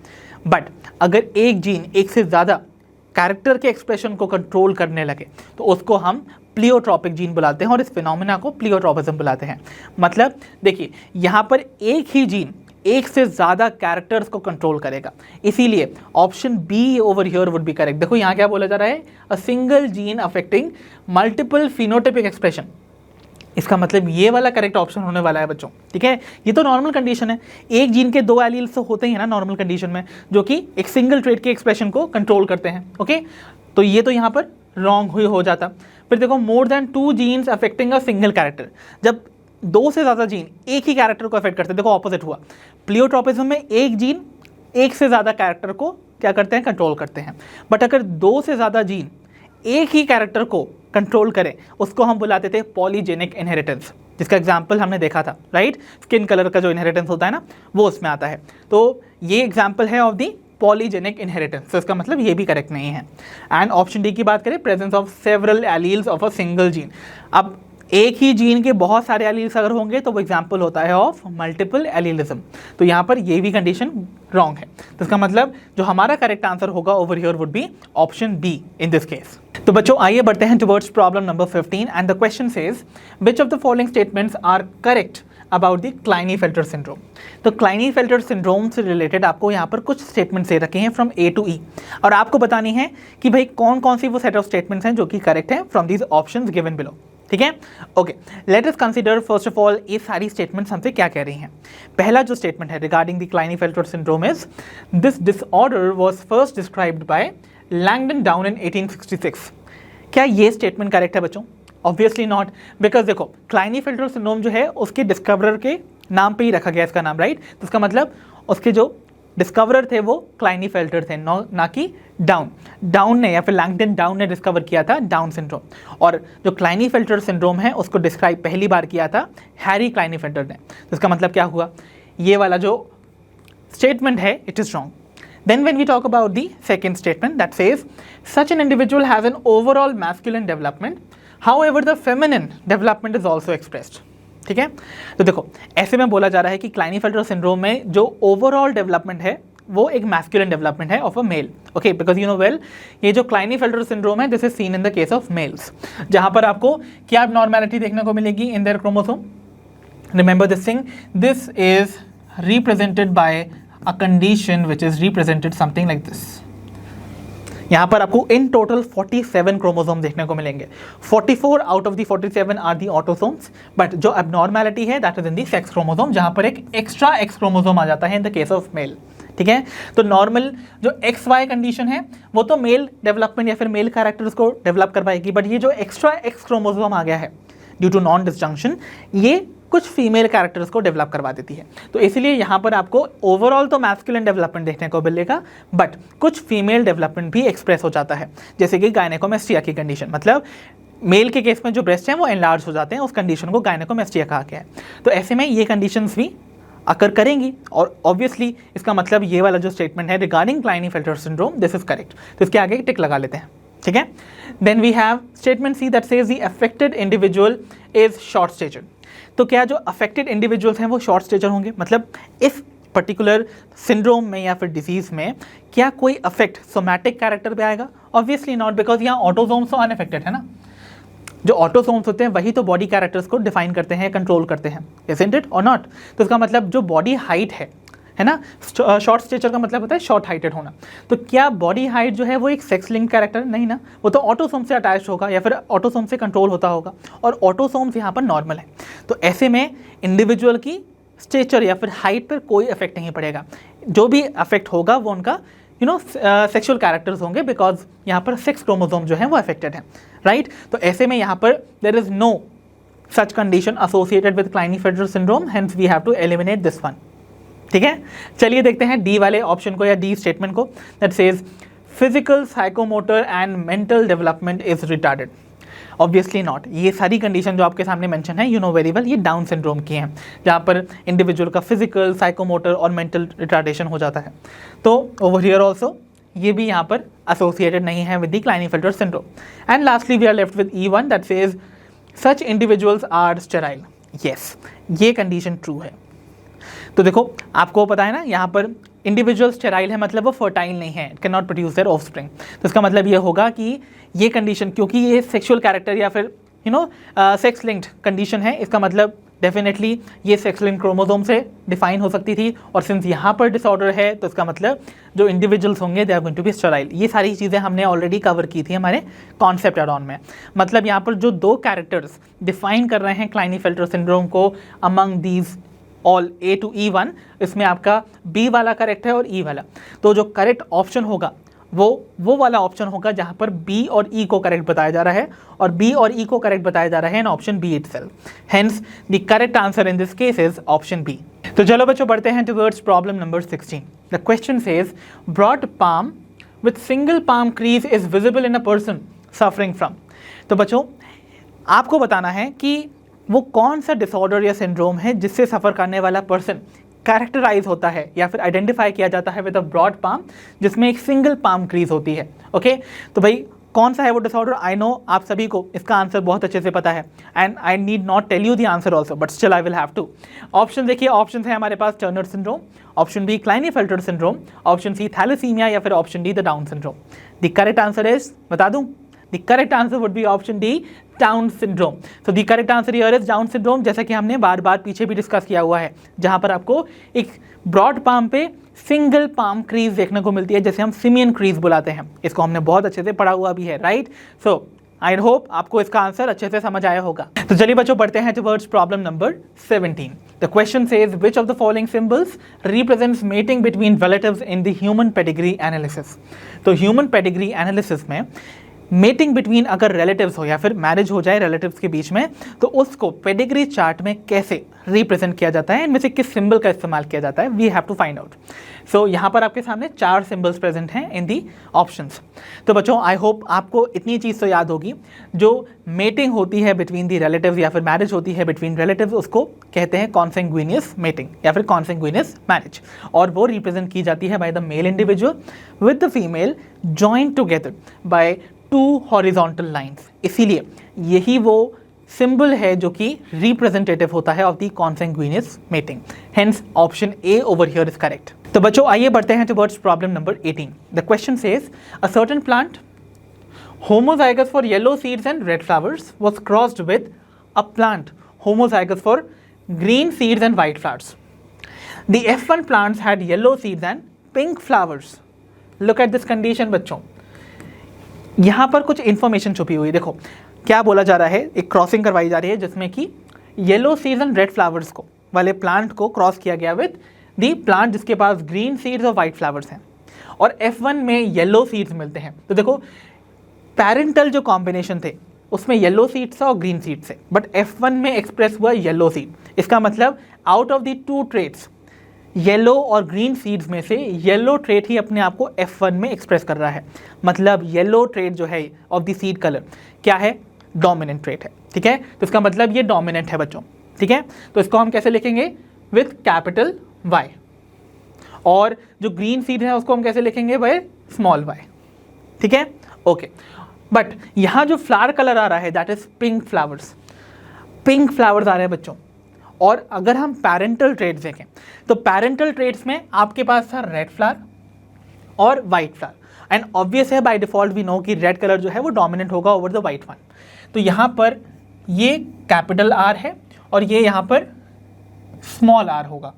बट अगर एक जीन एक से ज़्यादा कैरेक्टर के एक्सप्रेशन को कंट्रोल करने लगे तो उसको हम प्लियोट्रॉपिक जीन बुलाते हैं और इस फिनोमेना को प्लियोट्रॉपिज्म बुलाते हैं। मतलब देखिए यहाँ पर एक ही जीन एक से ज़्यादा कैरेक्टर्स को कंट्रोल करेगा, इसीलिए option B over here would be correct. देखो यहाँ क्या बोला जा रहा है, a single gene affecting multiple phenotypic expression, इसका मतलब ये वाला करेक्ट ऑप्शन होने वाला है बच्चों। ठीक है, ये तो नॉर्मल कंडीशन है, एक जीन के 2 एलील्स तो होते ही हैं ना नॉर्मल कंडीशन में, जो कि एक सिंगल ट्रेट के एक्सप्रेशन को कंट्रोल करते हैं। ओके, तो ये तो यहाँ पर रॉन्ग हुई हो जाता। फिर देखो more than 2 genes affecting a single character, जब 2 से ज़्यादा जीन एक ही कैरेक्टर को अफेक्ट करते हैं, देखो ऑपोजिट हुआ। प्लियोट्रॉपिज्म में एक जीन एक से ज़्यादा कैरेक्टर को क्या करते हैं, कंट्रोल करते हैं। बट अगर 2 से ज़्यादा जीन एक ही कैरेक्टर को कंट्रोल करें उसको हम बुलाते थे पॉलीजेनिक इनहेरिटेंस, जिसका एग्जाम्पल हमने देखा था, राइट। स्किन कलर का जो इनहेरिटेंस होता है ना वो उसमें आता है, तो ये एग्जाम्पल है ऑफ दी पॉलीजेनिक इनहेरिटेंस, तो इसका मतलब ये भी करेक्ट नहीं है। एंड ऑप्शन डी की बात करें, presence of several alleles of a single gene, अब एक ही जीन के बहुत सारे एलील्स अगर होंगे तो वो एग्जाम्पल होता है ऑफ मल्टीपल एलीलिज्म, तो यहाँ पर ये भी कंडीशन रॉन्ग है। तो इसका मतलब जो हमारा करेक्ट आंसर होगा over here would be option B in this case. तो बच्चों आइए बढ़ते हैं towards problem number 15 and the question says which of the following statements are correct about the Klinefelter syndrome. तो क्लाइनीफेल्टर सिंड्रोम से रिलेटेड आपको यहाँ पर कुछ स्टेटमेंट्स दे रखे हैं फ्रॉम ए टू ई, और आपको बतानी है कि भाई कौन कौन सी वो सेट ऑफ स्टेटमेंट्स हैं जो कि करेक्ट है from these options given below. ठीक है, okay, let us consider first of all ये सारी स्टेटमेंट्स हमसे क्या कह रही हैं। पहला जो स्टेटमेंट है regarding the Klinefelter syndrome is this disorder was first described by Langdon Down in 1866। क्या ये स्टेटमेंट करेक्ट है बच्चों? ऑब्वियसली नॉट, बिकॉज देखो क्लाइनीफेल्टर सिंड्रोम जो है उसके डिस्कवरर के नाम पे ही रखा गया इसका नाम, राइट। तो इसका मतलब उसके जो डिस्कवरर थे वो क्लाइनीफेल्टर थे, ना कि डाउन ने या फिर लैंगडन डाउन ने डिस्कवर किया था डाउन सिंड्रोम, और जो क्लाइनीफेल्टर सिंड्रोम है उसको डिस्क्राइब पहली बार किया था हैरी क्लाइनीफेल्टर ने। तो इसका मतलब क्या हुआ, ये वाला जो स्टेटमेंट है it is wrong. Then when we talk about the second statement that says such an individual has an overall masculine development, however the feminine development is also expressed। ठीक है, तो देखो ऐसे में बोला जा रहा है कि क्लाइनीफेल्टर सिंड्रोम में जो ओवरऑल डेवलपमेंट है वो एक मैस्कुलिन डेवलपमेंट है of a male. Okay, because you know well ये जो क्लाइनीफेल्टर सिंड्रोम है this is seen in the case of males, जहां पर आपको क्या एब्नॉर्मैलिटी देखने को मिलेगी in their chromosome. Remember this thing, this is represented by a condition which is represented something like this। यहाँ पर आपको इन टोटल 47 क्रोमोसोम देखने को मिलेंगे, 44 out of the 47 are the autosomes, but जो एब्नॉर्मैलिटी है that is in the sex chromosome, जहाँ पर एक एक्स्ट्रा एक्स क्रोमोसोम आ जाता है in the case of male. ठीक है, तो नॉर्मल जो एक्स वाई कंडीशन है वो तो मेल डेवलपमेंट या फिर मेल कैरेक्टर्स को डेवलप करवाएगी, बट ये जो एक्स्ट्रा एक्स क्रोमोसोम आ गया है ड्यू टू नॉन डिसजंक्शन ये कुछ फीमेल कैरेक्टर्स को डेवलप करवा देती है। तो इसलिए यहाँ पर आपको ओवरऑल तो मैस्कुलिन डेवलपमेंट देखने को मिलेगा, बट कुछ फीमेल डेवलपमेंट भी एक्सप्रेस हो जाता है, जैसे कि गायनेकोमेस्टिया की कंडीशन, मतलब मेल के केस में जो ब्रेस्ट हैं वो एनलार्ज हो जाते हैं, उस कंडीशन को गायनेकोमेस्टिया कहा गया है। तो ऐसे में ये कंडीशंस भी अकर करेंगी, और ऑब्वियसली इसका मतलब ये वाला जो स्टेटमेंट है regarding Klinefelter syndrome this is correct. तो इसके आगे टिक लगा लेते हैं। ठीक है, then we have statement C that says the affected individual is short stature. तो क्या जो अफेक्टेड इंडिविजुअल्स हैं वो शॉर्ट स्टेचर होंगे? मतलब इस पर्टिकुलर सिंड्रोम में या फिर डिजीज में क्या कोई अफेक्ट सोमैटिक कैरेक्टर पे आएगा? ऑब्वियसली नॉट, बिकॉज यहाँ ऑटोसोम्स तो अनअफेक्टेड है ना। जो ऑटोसोम्स होते हैं वही तो बॉडी कैरेक्टर्स को डिफाइन करते हैं, कंट्रोल करते हैं, इजंट इट और नॉट। तो इसका मतलब जो बॉडी हाइट है ना, शॉर्ट स्टेचर का मतलब होता है शॉर्ट हाइटेड होना। तो क्या बॉडी हाइट जो है वो एक सेक्स लिंक कैरेक्टर नहीं ना, वो तो ऑटोसोम से अटैच होगा या फिर ऑटोसोम से कंट्रोल होता होगा, और ऑटोसोम्स यहाँ पर नॉर्मल है। तो ऐसे में इंडिविजुअल की स्टेचर या फिर हाइट पर कोई इफेक्ट नहीं पड़ेगा, जो भी अफेक्ट होगा वो उनका सेक्सुअल कैरेक्टर्स होंगे, बिकॉज यहाँ पर सेक्स क्रोमोसोम जो है वो अफेक्टेड है, राइट। तो ऐसे में यहाँ पर there is no such condition associated with Klinefelter syndrome, hence we have to eliminate this one. ठीक है, चलिए देखते हैं डी वाले ऑप्शन को या डी स्टेटमेंट को, that says physical, psychomotor and mental development is retarded? Obviously not. ये सारी कंडीशन जो आपके सामने मेंशन है, यू नो वेरी वेल, ये डाउन सिंड्रोम की हैं, जहाँ पर इंडिविजुअल का फिजिकल, साइकोमोटर और मेंटल रिटार्डेशन हो जाता है। तो ओवर हियर ऑल्सो ये भी यहाँ पर एसोसिएटेड नहीं है with the Klinefelter syndrome. And lastly we are left with E1 that says such individuals are sterile. Yes, ये कंडीशन ट्रू है। तो देखो आपको पता है ना, यहाँ पर इंडिविजुअल स्टेराइल है मतलब वो फर्टाइल नहीं है, can not produce their offspring. तो इसका मतलब ये होगा कि ये कंडीशन, क्योंकि ये सेक्सुअल कैरेक्टर या फिर सेक्स लिंक्ड कंडीशन है, इसका मतलब डेफिनेटली ये सेक्स लिंक्ड क्रोमोसोम से डिफाइन हो सकती थी। और सिंस यहाँ पर डिसऑर्डर है तो इसका मतलब जो इंडिविजुअल्स होंगे they are going to be sterile. ये सारी चीज़ें हमने ऑलरेडी कवर की थी हमारे कॉन्सेप्ट एड ऑन में। मतलब यहाँ पर जो दो कैरेक्टर्स डिफाइन कर रहे हैं क्लाइनेफेल्टर सिंड्रोम को among these all A to E1, इसमें आपका B वाला करेक्ट है और E वाला। तो जो करेक्ट ऑप्शन होगा वो वाला ऑप्शन होगा जहाँ पर B और E को करेक्ट बताया जा रहा है, और B और E को करेक्ट बताया जा रहा है in option B itself. Hence the correct answer in this case is option B। तो चलो बच्चों बढ़ते हैं towards problem number 16। The question says broad palm with single palm crease is visible in a person suffering from. तो बच्चों आपको बताना है कि वो कौन सा डिसऑर्डर या सिंड्रोम है जिससे सफ़र करने वाला पर्सन कैरेक्टराइज होता है या फिर आइडेंटिफाई किया जाता है विद अ ब्रॉड पाम जिसमें एक सिंगल पाम क्रीज होती है। ओके, तो भाई कौन सा है वो डिसऑर्डर? आई नो आप सभी को इसका आंसर बहुत अच्छे से पता है, and I need not tell you the answer also, but still I will have to. Option देखिए, ऑप्शन है हमारे पास Turner syndrome, option B Klinefelter syndrome, option C thalassemia या फिर option D the Down syndrome. The correct answer is, बता दूं, the correct answer would be option D, Down syndrome. So the correct answer here is Down syndrome, जैसा कि हमने बार बार पीछे भी डिस्कस किया हुआ है, जहां पर आपको एक ब्रॉड पाम पे सिंगल पाम क्रीज देखने को मिलती है, जैसे हम सिमियन क्रीज बुलाते हैं। इसको हमने बहुत अच्छे से पढ़ा हुआ भी है, राइट? सो आई होप आपको इसका आंसर अच्छे से समझ आया होगा। तो चलिए बच्चों बढ़ते हैं towards problem number 17। The question says which of the following symbols represents mating between relatives in the human pedigree analysis. तो ह्यूमन पेडिग्री एनालिसिस में मेटिंग बिटवीन अगर रिलेटिव्स हो या फिर मैरिज हो जाए रिलेटिव्स के बीच में, तो उसको पेडिग्री चार्ट में कैसे रिप्रेजेंट किया जाता है, इनमें से किस सिंबल का इस्तेमाल किया जाता है, we have to find out. So यहाँ पर आपके सामने 4 सिंबल्स प्रेजेंट हैं इन दी ऑप्शंस। तो बच्चों आई होप आपको इतनी चीज़ तो याद होगी, जो मेटिंग होती है बिटवीन दी रिलेटिव्स या फिर मैरिज होती है बिटवीन रिलेटिव्स, उसको कहते हैं कॉन्सेंगुइनियस मेटिंग या फिर कॉन्सेंगुइनियस मैरिज, और वो रिप्रेजेंट की जाती है by the male individual with the female joint together by 2 horizontal lines. इसीलिए यही वो सिंबल है जो कि रिप्रेजेंटेटिव होता है of the consanguineous mating. Hence option A over here is correct. तो बच्चों आइए बढ़ते हैं towards problem number 18। The question says a certain plant homozygous for yellow seeds and red flowers was crossed with a plant homozygous for green seeds and white flowers. The F1 plants had yellow seeds and pink flowers. Look at this condition बच्चों, यहाँ पर कुछ इंफॉर्मेशन छुपी हुई। देखो क्या बोला जा रहा है, एक क्रॉसिंग करवाई जा रही है जिसमें कि yellow seeds and red flowers को वाले प्लांट को क्रॉस किया गया विद दी प्लांट जिसके पास ग्रीन सीड्स और वाइट फ्लावर्स हैं, और F1 में येलो सीड्स मिलते हैं। तो देखो पेरेंटल जो कॉम्बिनेशन थे उसमें येलो सीड्स और ग्रीन सीड्स है, बट F1 में एक्सप्रेस हुआ येलो सीड। इसका मतलब out of the 2 traits yellow और ग्रीन सीड्स में से येलो ट्रेट ही अपने आप को F1 में एक्सप्रेस कर रहा है। मतलब येलो ट्रेट जो है ऑफ द सीड कलर क्या है, डोमिनेंट ट्रेट है। ठीक है, तो इसका मतलब ये डोमिनेंट है बच्चों। ठीक है, तो इसको हम कैसे लिखेंगे, विथ कैपिटल Y, और जो ग्रीन सीड है उसको हम कैसे लिखेंगे, बाय स्मॉल y। ठीक है, ओके। बट यहाँ जो फ्लावर कलर आ रहा है that is pink flowers, pink flowers आ रहे हैं बच्चों। और अगर हम पेरेंटल ट्रेट्स देखें तो पेरेंटल ट्रेट्स में आपके पास था रेड फ्लावर और वाइट फ्लावर, एंड ऑब्वियस है बाय डिफॉल्ट वी नो कि रेड कलर जो है वो डोमिनेंट होगा ओवर द वाइट वन। तो यहाँ पर ये कैपिटल R है और ये यहाँ पर स्मॉल r होगा।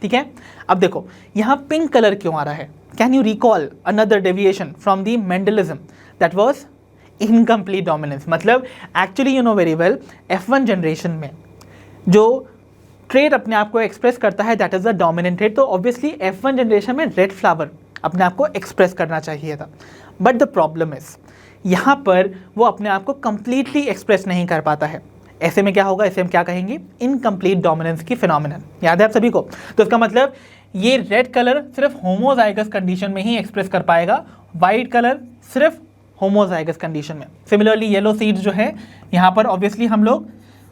ठीक है, अब देखो यहाँ पिंक कलर क्यों आ रहा है, can you recall another deviation from the Mendelism that was incomplete dominance. मतलब actually you know very well F1 generation में जो ट्रेट अपने आप को एक्सप्रेस करता है that is the dominant trait. तो ऑब्वियसली F1 जनरेशन में रेड फ्लावर अपने आप को एक्सप्रेस करना चाहिए था, बट द प्रॉब्लम इज यहाँ पर वो अपने आप को कंप्लीटली एक्सप्रेस नहीं कर पाता है। ऐसे में क्या होगा, इसे हम क्या कहेंगे, इनकम्प्लीट डोमिनेंस की फिनोमिनन। याद है आप सभी को? तो इसका मतलब ये रेड कलर सिर्फ होमोजाइगस कंडीशन में ही एक्सप्रेस कर पाएगा वाइट कलर सिर्फ होमोजाइगस कंडीशन में। सिमिलरली येलो सीड्स जो है यहाँ पर ऑब्वियसली हम लोग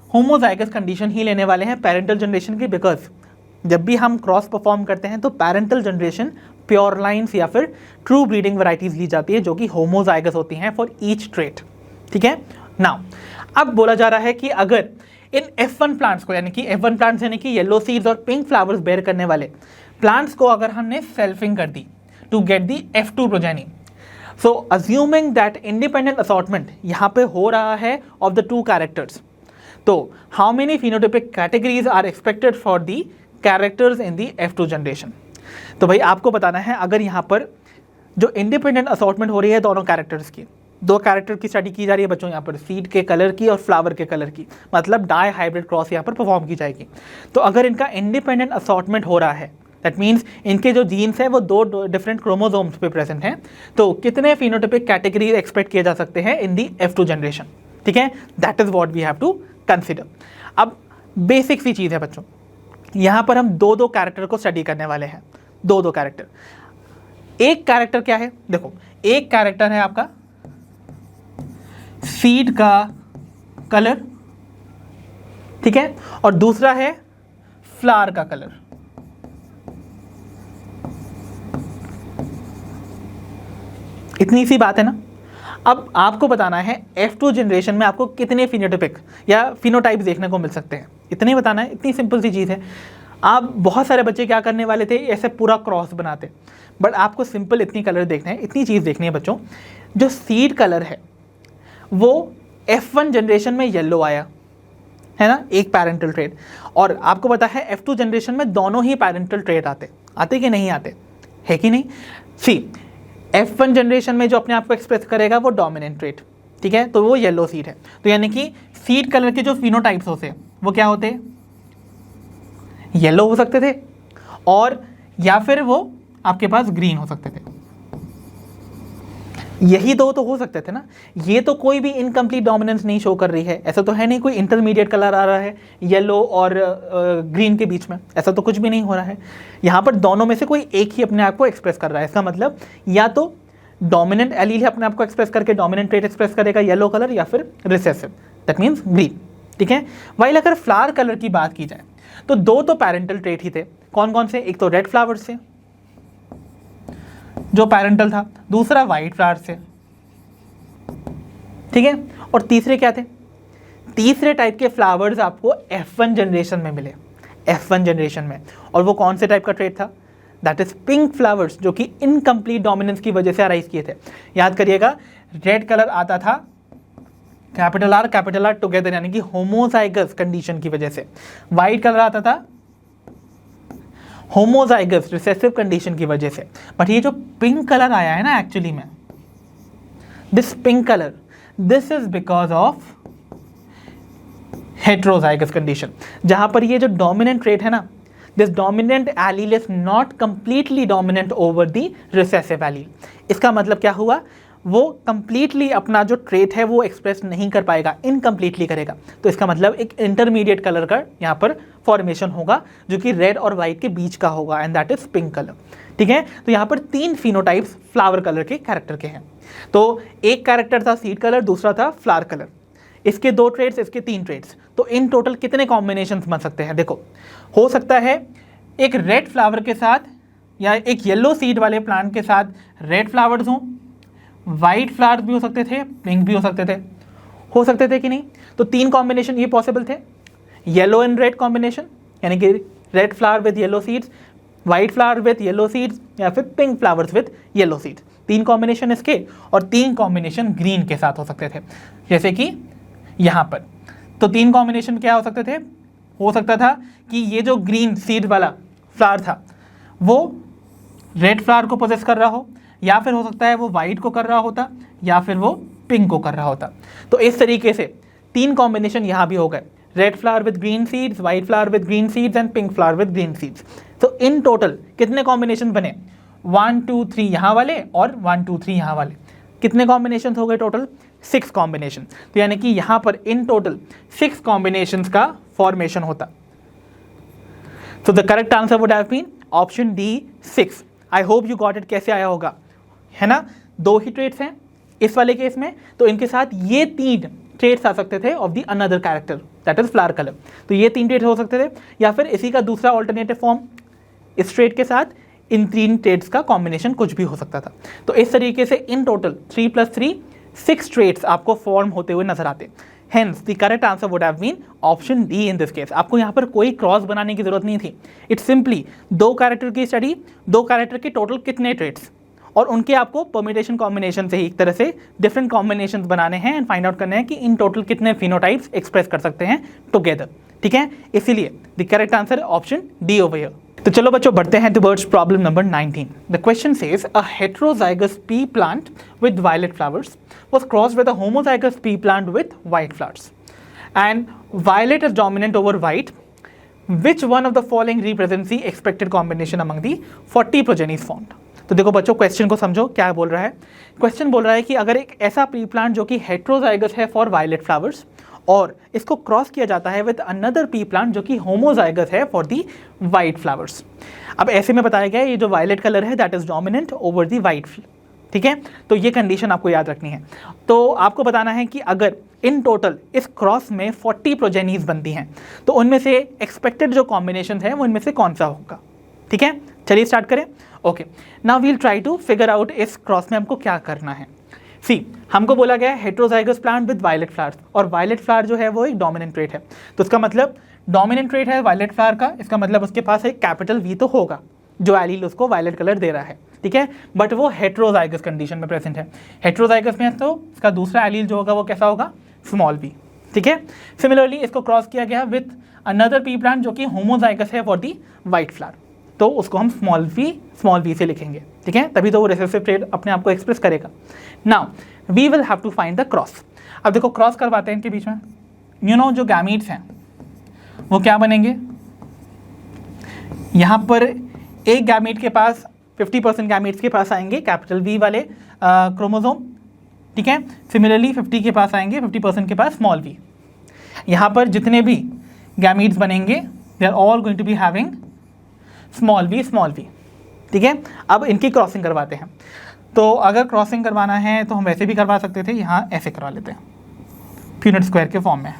होमोजाइगस कंडीशन ही लेने वाले हैं पैरेंटल जनरेशन की, बिकॉज जब भी हम क्रॉस परफॉर्म करते हैं तो पैरेंटल जनरेशन प्योर लाइन्स या फिर ट्रू ब्रीडिंग वैरायटीज ली जाती है जो कि होमोजाइगस होती हैं फॉर ईच ट्रेट। ठीक है, नाउ अब बोला जा रहा है कि अगर इन F1 प्लांट्स को, यानी कि F1 प्लांट्स यानी कि येलो सीड्स और पिंक फ्लावर्स बेयर करने वाले प्लांट्स को अगर हमने सेल्फिंग कर दी to get the F2 progeny, so assuming that independent assortment यहाँ पे हो रहा है ऑफ द टू कैरेक्टर्स, तो how many phenotypic categories are expected for the characters in the F2 generation. तो भाई आपको बताना है अगर यहाँ पर जो इंडिपेंडेंट असॉर्टमेंट हो रही है दोनों कैरेक्टर्स की, दो कैरेक्टर की स्टडी की जा रही है बच्चों यहाँ पर, सीड के कलर की और फ्लावर के कलर की, मतलब डाई हाइब्रिड क्रॉस यहाँ पर परफॉर्म की जाएगी। तो अगर इनका इंडिपेंडेंट असॉर्टमेंट हो रहा है, दैट मीन्स इनके जो जीन्स हैं वो दो डिफरेंट क्रोमोसोम्स पे प्रेजेंट हैं, तो कितने फिनोटाइपिक कैटेगरीज एक्सपेक्ट किए जा सकते हैं इन दी F2 जनरेशन। ठीक है, that is what we have to consider. अब बेसिक सी चीज़ है बच्चों, यहाँ पर हम दो दो कैरेक्टर को स्टडी करने वाले हैं, दो दो कैरेक्टर। एक कैरेक्टर क्या है, देखो एक कैरेक्टर है आपका सीड का कलर, ठीक है, और दूसरा है फ्लावर का कलर। इतनी सी बात है ना। अब आपको बताना है F2 जनरेशन में आपको कितने फिनोटाइपिक या फिनोटाइप्स देखने को मिल सकते हैं, इतने ही बताना है। इतनी सिंपल सी चीज़ है। आप बहुत सारे बच्चे क्या करने वाले थे, ऐसे पूरा क्रॉस बनाते, बट आपको सिंपल इतनी कलर देखना है, इतनी चीज़ देखनी है बच्चों। जो सीड कलर है वो F1 जनरेशन में येलो आया है ना, एक पैरेंटल ट्रेट, और आपको पता है F2 जनरेशन में दोनों ही पैरेंटल ट्रेट आते कि नहीं आते, है कि नहीं। सी F1 जनरेशन में जो अपने आप को एक्सप्रेस करेगा वो डोमिनेंट ट्रेट, ठीक है, तो वो येलो सीड है। तो यानी कि सीड कलर के जो फिनोटाइप्स होते हैं वो क्या होते हैं, येलो हो सकते थे, और या फिर वो आपके पास ग्रीन हो सकते थे। यही दो तो हो सकते थे ना। ये तो कोई भी इनकम्प्लीट डोमिनेंस नहीं शो कर रही है, ऐसा तो है नहीं कोई इंटरमीडिएट कलर आ रहा है येलो और ग्रीन के बीच में, ऐसा तो कुछ भी नहीं हो रहा है। यहाँ पर दोनों में से कोई एक ही अपने आप को एक्सप्रेस कर रहा है। इसका मतलब या तो डोमिनेंट एलील अपने आप को एक्सप्रेस करके डोमिनेंट ट्रेट एक्सप्रेस करेगा येलो कलर, या फिर रिसेसिव, दैट मीन्स ग्रीन। ठीक है, वाइल अगर फ्लावर कलर की बात की जाए तो दो तो पैरेंटल ट्रेट ही थे। कौन कौन से, एक तो रेड फ्लावर से जो पैरेंटल था, दूसरा वाइट फ्लावर से, ठीक है, और तीसरे क्या थे, तीसरे टाइप के फ्लावर्स आपको F1 जनरेशन में मिले, F1 जनरेशन में। और वो कौन से टाइप का ट्रेट था, दैट इज पिंक फ्लावर्स, जो कि इनकम्प्लीट डोमिनेंस की वजह से अराइज किए थे। याद करिएगा, रेड कलर आता था कैपिटल R टुगेदर, यानी कि होमोजाइगस कंडीशन की वजह से। वाइट कलर आता था होमोजाइगस रिसेसिव कंडीशन की वजह से। बट ये जो पिंक कलर आया है ना, एक्चुअली में this pink colour, this is because of heterozygous condition, जहां पर ये जो डोमिनेंट ट्रेट है ना, this dominant allele is not completely dominant over the recessive allele. इसका मतलब क्या हुआ, वो कंप्लीटली अपना जो ट्रेट है वो एक्सप्रेस नहीं कर पाएगा, इनकम्प्लीटली करेगा। तो इसका मतलब एक इंटरमीडिएट कलर का यहाँ पर फॉर्मेशन होगा जो कि रेड और वाइट के बीच का होगा, and that is pink colour. ठीक है, तो यहाँ पर तीन फिनोटाइप्स फ्लावर कलर के कैरेक्टर के हैं। तो एक कैरेक्टर था सीड कलर, दूसरा था फ्लावर कलर, इसके दो ट्रेड्स, इसके तीन ट्रेड्स। तो इन टोटल कितने कॉम्बिनेशंस बन सकते हैं, देखो हो सकता है एक रेड फ्लावर के साथ या एक येलो सीड वाले प्लांट के साथ रेड फ्लावर्स हों, वाइट फ्लावर्स भी हो सकते थे, पिंक भी हो सकते थे कि नहीं। तो तीन कॉम्बिनेशन ये पॉसिबल थे, येलो एंड रेड कॉम्बिनेशन, यानी कि red flower with yellow seeds, white flower with yellow seeds, या फिर pink flowers with yellow seeds. तीन कॉम्बिनेशन इसके, और तीन कॉम्बिनेशन ग्रीन के साथ हो सकते थे, जैसे कि यहाँ पर। तो तीन कॉम्बिनेशन क्या हो सकते थे, हो सकता था कि ये जो ग्रीन सीड वाला फ्लावर था वो रेड फ्लावर को पोजेस कर रहा हो, या फिर हो सकता है वो वाइट को कर रहा होता, या फिर वो पिंक को कर रहा होता। तो इस तरीके से तीन कॉम्बिनेशन यहाँ भी हो गए, red flower with green seeds, white flower with green seeds and pink flower with green seeds. तो इन टोटल कितने कॉम्बिनेशन बने, 1 2 3 यहाँ वाले और 1 2 3 यहाँ वाले। कितने कॉम्बिनेशन हो गए टोटल, 6 कॉम्बिनेशन। तो यानी कि यहाँ पर इन टोटल 6 कॉम्बिनेशंस का फॉर्मेशन होता। तो the correct answer would have been option D 6। I hope you got it. कैसे आया होगा, है ना, दो ही ट्रेट्स हैं इस वाले केस में, तो इनके साथ ये 3 ट्रेट्स आ सकते थे of the another character that is flower colour. तो ये 3 ट्रेट्स हो सकते थे, या फिर इसी का दूसरा ऑल्टरनेटिव फॉर्म इस ट्रेट के साथ इन 3 ट्रेट्स का कॉम्बिनेशन कुछ भी हो सकता था। तो इस तरीके से इन टोटल 3 + 3 6 ट्रेट्स आपको फॉर्म होते हुए नजर आते। Hence the correct answer would have been option D in this case. आपको यहाँ पर कोई क्रॉस बनाने की जरूरत नहीं थी। इट्स सिंपली 2 कैरेक्टर की स्टडी, 2 कैरेक्टर के टोटल कितने ट्रेट्स, और उनके आपको परम्यूटेशन कॉम्बिनेशन से ही एक तरह से डिफरेंट कॉम्बिनेशंस बनाने हैं एंड फाइंड आउट करने हैं कि इन टोटल कितने फिनोटाइप्स एक्सप्रेस कर सकते हैं टुगेदर। ठीक है, इसीलिए the correct answer option D over here. तो चलो बच्चों बढ़ते हैं towards problem number 19। The question says a heterozygous pea plant with violet flowers was crossed with a homozygous pea plant with white flowers and violet is dominant over white. Which one of the following represents the expected combination among the 40 progenies formed? तो देखो बच्चों क्वेश्चन को समझो क्या बोल रहा है। क्वेश्चन बोल रहा है कि अगर एक ऐसा पी प्लांट जो कि हेटेरोजाइगस है फॉर वायलेट फ्लावर्स और इसको क्रॉस किया जाता है विद अनदर पी प्लांट जो कि होमोजाइगस है फॉर दी वाइट फ्लावर्स। अब ऐसे में बताया गया ये जो वायलेट कलर है that is dominant over the white. ठीक है, तो ये कंडीशन आपको याद रखनी है। तो आपको बताना है कि अगर इन टोटल इस क्रॉस में 40 प्रोजेनीज बनती हैं तो उनमें से एक्सपेक्टेड जो कॉम्बिनेशन है वो इनमें से कौन सा होगा। ठीक है, चलिए स्टार्ट करें। Okay, now we'll try to figure out इस क्रॉस में हमको क्या करना है। सी, हमको बोला गया है heterozygous plant with violet flowers, और वायलेट फ्लावर जो है वो एक डोमिनेंट ट्रेट है। तो इसका मतलब डोमिनेंट ट्रेट है वायलेट फ्लावर का, इसका मतलब उसके पास एक कैपिटल वी तो होगा जो एलील उसको वायलेट कलर दे रहा है। ठीक है, बट वो हेटेरोजाइगस कंडीशन में प्रेजेंट है। हेटेरोजाइगस में तो इसका दूसरा एलील जो होगा वो कैसा होगा, स्मॉल वी। ठीक है, सिमिलरली इसको क्रॉस किया गया विथ अनदर पी प्लांट जो कि होमोजाइगस है फॉर दी वाइट फ्लावर, तो उसको हम स्मॉल वी से लिखेंगे। ठीक है, तभी तो वो रिसेसिव ट्रेट अपने आप को एक्सप्रेस करेगा। Now we will have to find the cross. अब देखो क्रॉस करवाते हैं इनके बीच में। यू नो जो गैमीट्स हैं वो क्या बनेंगे, यहाँ पर एक गैमीट के पास 50% गैमीट्स के पास आएंगे कैपिटल वी वाले क्रोमोसोम। ठीक है, सिमिलरली 50 के पास आएंगे 50% के पास स्मॉल वी। यहाँ पर जितने भी गैमीट्स बनेंगे they are all going to be having small V. ठीक है, अब इनकी क्रॉसिंग करवाते हैं। तो अगर क्रॉसिंग करवाना है तो हम वैसे भी करवा सकते थे, यहाँ ऐसे करवा लेते हैं पीनट स्क्वायर के फॉर्म में।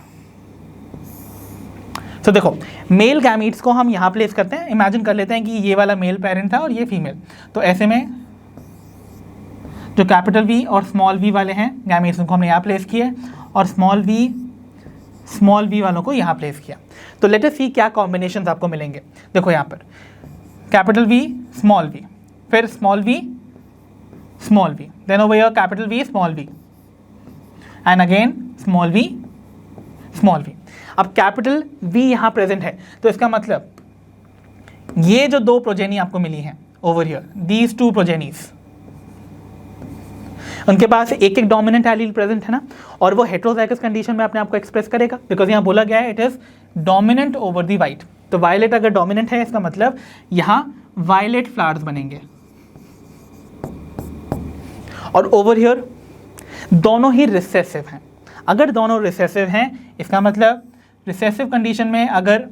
तो देखो मेल गैमीट्स को हम यहाँ प्लेस करते हैं। इमेजिन कर लेते हैं कि ये वाला मेल पेरेंट था और ये फीमेल, तो ऐसे में जो कैपिटल वी और स्मॉल वी वाले हैं गैमीट्स उनको हमने यहाँ प्लेस किए और स्मॉल वी वालों को यहाँ प्लेस किया। तो लेट अस सी क्या कॉम्बिनेशंस आपको मिलेंगे। देखो यहाँ पर कैपिटल वी स्मॉल वी, फिर small V, then over here capital V small V and again small V. अब कैपिटल वी यहाँ प्रेजेंट है, तो इसका मतलब ये जो 2 प्रोजेनी आपको मिली हैं ओवर हियर, दीज 2 प्रोजेनीज, उनके पास एक एक डोमिनेंट एलील प्रेजेंट है ना, और वो हेटेरोजाइगस कंडीशन में अपने आप को एक्सप्रेस करेगा बिकॉज यहाँ बोला गया है it is dominant over the white. तो वायलेट अगर डोमिनेंट है इसका मतलब यहाँ वायलेट फ्लावर्स बनेंगे, और ओवर हियर दोनों ही रिसेसिव हैं। अगर दोनों रिसेसिव हैं इसका मतलब रिसेसिव कंडीशन में अगर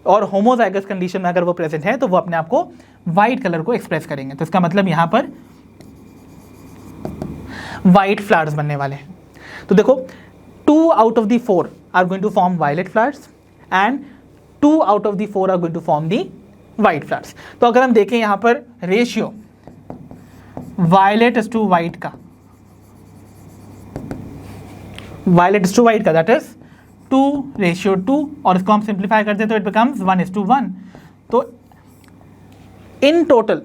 और होमोजाइगस कंडीशन में अगर वो प्रेजेंट है तो वो अपने आप को वाइट कलर को एक्सप्रेस करेंगे। तो इसका मतलब यहाँ पर वाइट फ्लावर्स बनने वाले हैं। तो देखो 2 out of the 4 are going to form violet flowers and 2 out of the 4 are going to form the white flowers. तो अगर हम देखें यहाँ पर ratio violet is to white का, दैट इज 2:2, और इसको हम सिंप्लीफाई करते तो इट बिकम्स 1:1। तो in total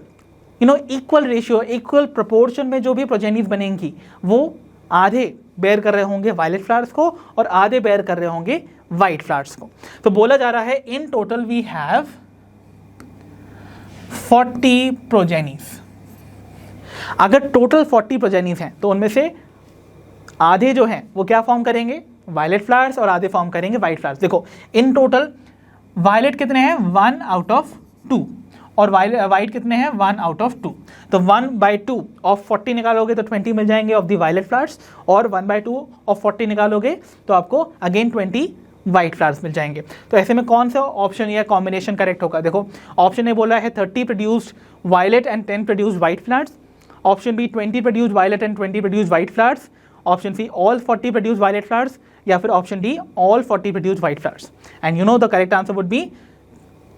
equal ratio, equal proportion में जो भी प्रोजेनीज बनेंगी वो आधे बेयर कर रहे होंगे वायलेट फ्लावर्स को और आधे बेयर कर रहे होंगे वाइट फ्लावर्स को। तो बोला जा रहा है in total we have 40 progenies. अगर टोटल 40 प्रोजेनीज हैं तो उनमें से आधे जो हैं वो क्या फॉर्म करेंगे, वायलेट फ्लावर्स, और आधे फॉर्म करेंगे वाइट फ्लावर्स। देखो इन टोटल वायलेट कितने हैं 1 आउट ऑफ 2 और वाइट कितने हैं 1 आउट ऑफ 2। तो 1/2 ऑफ 40 निकालोगे तो 20 मिल जाएंगे ऑफ दी वायलेट फ्लावर्स, और 1/2 ऑफ 40 निकालोगे तो आपको अगेन 20 वाइट फ्लावर्स मिल जाएंगे। तो ऐसे में कौन सा ऑप्शन या कॉम्बिनेशन करेक्ट होगा। देखो ऑप्शन ए बोला है 30 produced violet and 10 produced white flowers, option B 20 produce violet and 20 produce white flowers, option C all 40 produce violet flowers, या फिर option D all 40 produce white flowers. And you know the correct answer would be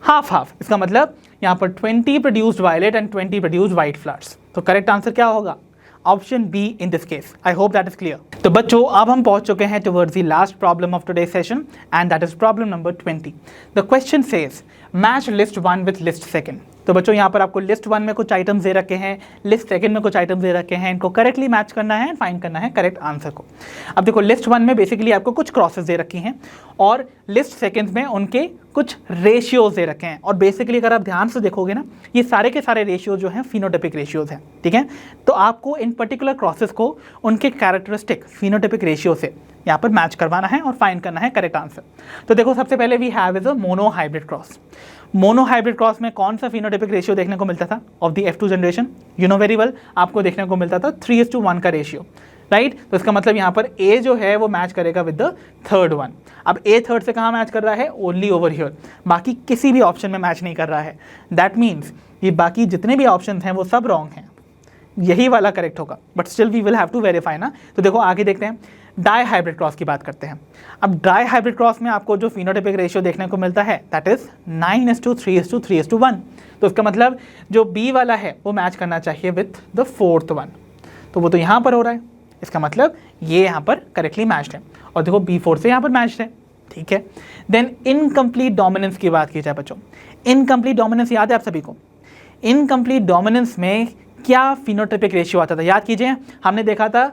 half half. इसका मतलब यहाँ पर 20 produced violet and 20 produced white flowers. तो करेक्ट आंसर क्या होगा? Option B in this case. I hope that is clear. तो बच्चों अब हम पहुंच चुके हैं towards the last problem of today session and that is problem number 20। The question says match list 1 with list 2। तो बच्चों यहाँ पर आपको लिस्ट 1 में कुछ आइटम्स दे रखे हैं, लिस्ट 2 में कुछ आइटम्स दे रखे हैं, इनको करेक्टली मैच करना है, फाइंड करना है करेक्ट आंसर को। अब देखो लिस्ट 1 में बेसिकली आपको कुछ क्रॉसेस दे रखी हैं और लिस्ट 2 में उनके कुछ रेशियोज दे रखे हैं। और बेसिकली अगर आप ध्यान से देखोगे ना, ये सारे के सारे रेशियोज जो हैं फिनोटाइपिक रेशियोज हैं, ठीक है। तो आपको इन पर्टिकुलर क्रॉसेस को उनके कैरेक्टरिस्टिक फिनोटाइपिक रेशियो से यहाँ पर मैच करवाना है और फाइंड करना है करेक्ट आंसर। तो देखो सबसे पहले we have is a monohybrid cross. Monohybrid cross में कौन सा फिनोटाइपिक रेशियो देखने को मिलता था ऑफ द F2 जनरेशन? यू नो वेरी वेल, आपको देखने को मिलता था 3:1 का रेशियो, राइट। तो इसका मतलब यहाँ पर A जो है वो मैच करेगा विद द थर्ड वन। अब A थर्ड से कहाँ मैच कर रहा है? ओनली ओवर हियर, बाकी किसी भी ऑप्शन में मैच नहीं कर रहा है। दैट मीन्स ये बाकी जितने भी ऑप्शन हैं वो सब रॉन्ग हैं, यही वाला करेक्ट होगा, but still we will have to verify ना। तो देखो आगे देखते हैं, डाई हाइब्रिड क्रॉस की बात करते हैं। अब डाई हाइब्रिड क्रॉस में आपको जो फिनोटाइपिक रेशियो देखने को मिलता है दैट इज 9:3:3:1। तो इसका मतलब जो B वाला है वो मैच करना चाहिए विथ द फोर्थ वन, तो वो तो यहाँ पर हो रहा है। इसका मतलब ये यहाँ पर करेक्टली मैच्ड है और देखो B4 से यहाँ पर मैच्ड है, ठीक है। देन इनकम्प्लीट डोमिनेंस की बात की जाए बच्चों, इनकम्प्लीट डोमिनेंस याद है आप सभी को? इनकम्प्लीट डोमिनेंस में क्या फिनोटाइपिक रेशियो आता था? याद कीजिए, हमने देखा था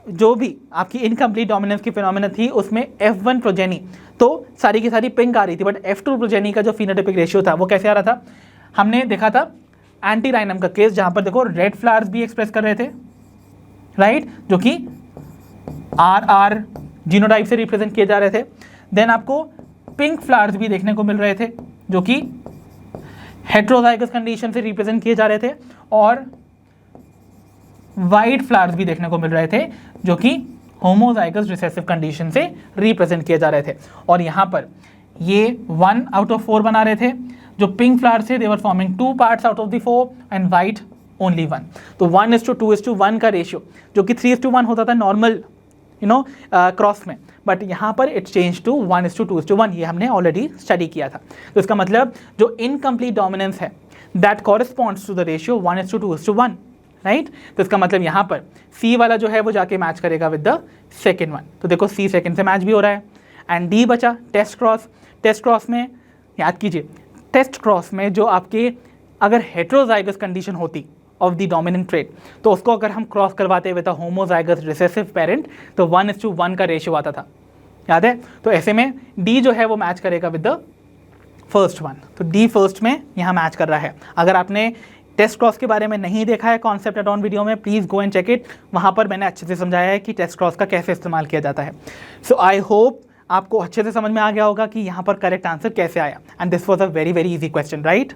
जो भी आपकी इनकम्प्लीट डोमिनेंस की फिनोमेना थी उसमें F1 प्रोजेनी तो सारी की सारी पिंक आ रही थी, बट F2 प्रोजेनी का जो फिनोटाइपिक रेशियो था वो कैसे आ रहा था? हमने देखा था एंटी राइनम का केस, जहां पर देखो रेड फ्लावर्स भी एक्सप्रेस कर रहे थे, राइट, जो कि RR जीनोटाइप से रिप्रेजेंट किए जा रहे थे। देन आपको पिंक फ्लावर्स भी देखने को मिल रहे थे जो कि हेट्रोजाइगस कंडीशन से रिप्रेजेंट किए जा रहे थे, और वाइट फ्लावर्स भी देखने को मिल रहे थे जो कि होमोजाइगस रिसेसिव कंडीशन से रिप्रेजेंट किए जा रहे थे। और यहाँ पर ये 1/4 बना रहे थे। जो पिंक फ्लावर्स थे they were forming 2 parts out of the 4 and white only 1। तो 1:2:1 का रेशियो जो कि 3:1 होता था नॉर्मल क्रॉस में, बट यहाँ पर इट चेंज टू 1:2:1। ये हमने ऑलरेडी स्टडी किया था। तो इसका मतलब जो इनकम्प्लीट डोमिनेंस है that corresponds to the ratio 1:2:1, right. तो इसका मतलब यहाँ पर C वाला जो है वो जाके मैच करेगा विद द सेकेंड वन। तो देखो C सेकेंड से मैच भी हो रहा है। एंड D बचा टेस्ट क्रॉस। टेस्ट क्रॉस में याद कीजिए, टेस्ट क्रॉस में जो आपके अगर हेट्रोजाइगस कंडीशन होती ऑफ द डोमिनेंट ट्रेट, तो उसको अगर हम क्रॉस करवाते with a homozygous recessive parent तो 1:1 का रेशियो आता था, याद है। तो ऐसे में D जो है वो मैच करेगा विद द फर्स्ट वन। तो D फर्स्ट में यहाँ मैच कर रहा है। अगर आपने टेस्ट क्रॉस के बारे में नहीं देखा है कॉन्सेप्ट एट ऑन वीडियो में, please go and check it. वहाँ पर मैंने अच्छे से समझाया है कि टेस्ट क्रॉस का कैसे इस्तेमाल किया जाता है। सो आई होप आपको अच्छे से समझ में आ गया होगा कि यहाँ पर करेक्ट आंसर कैसे आया। And this was a very very easy question, right.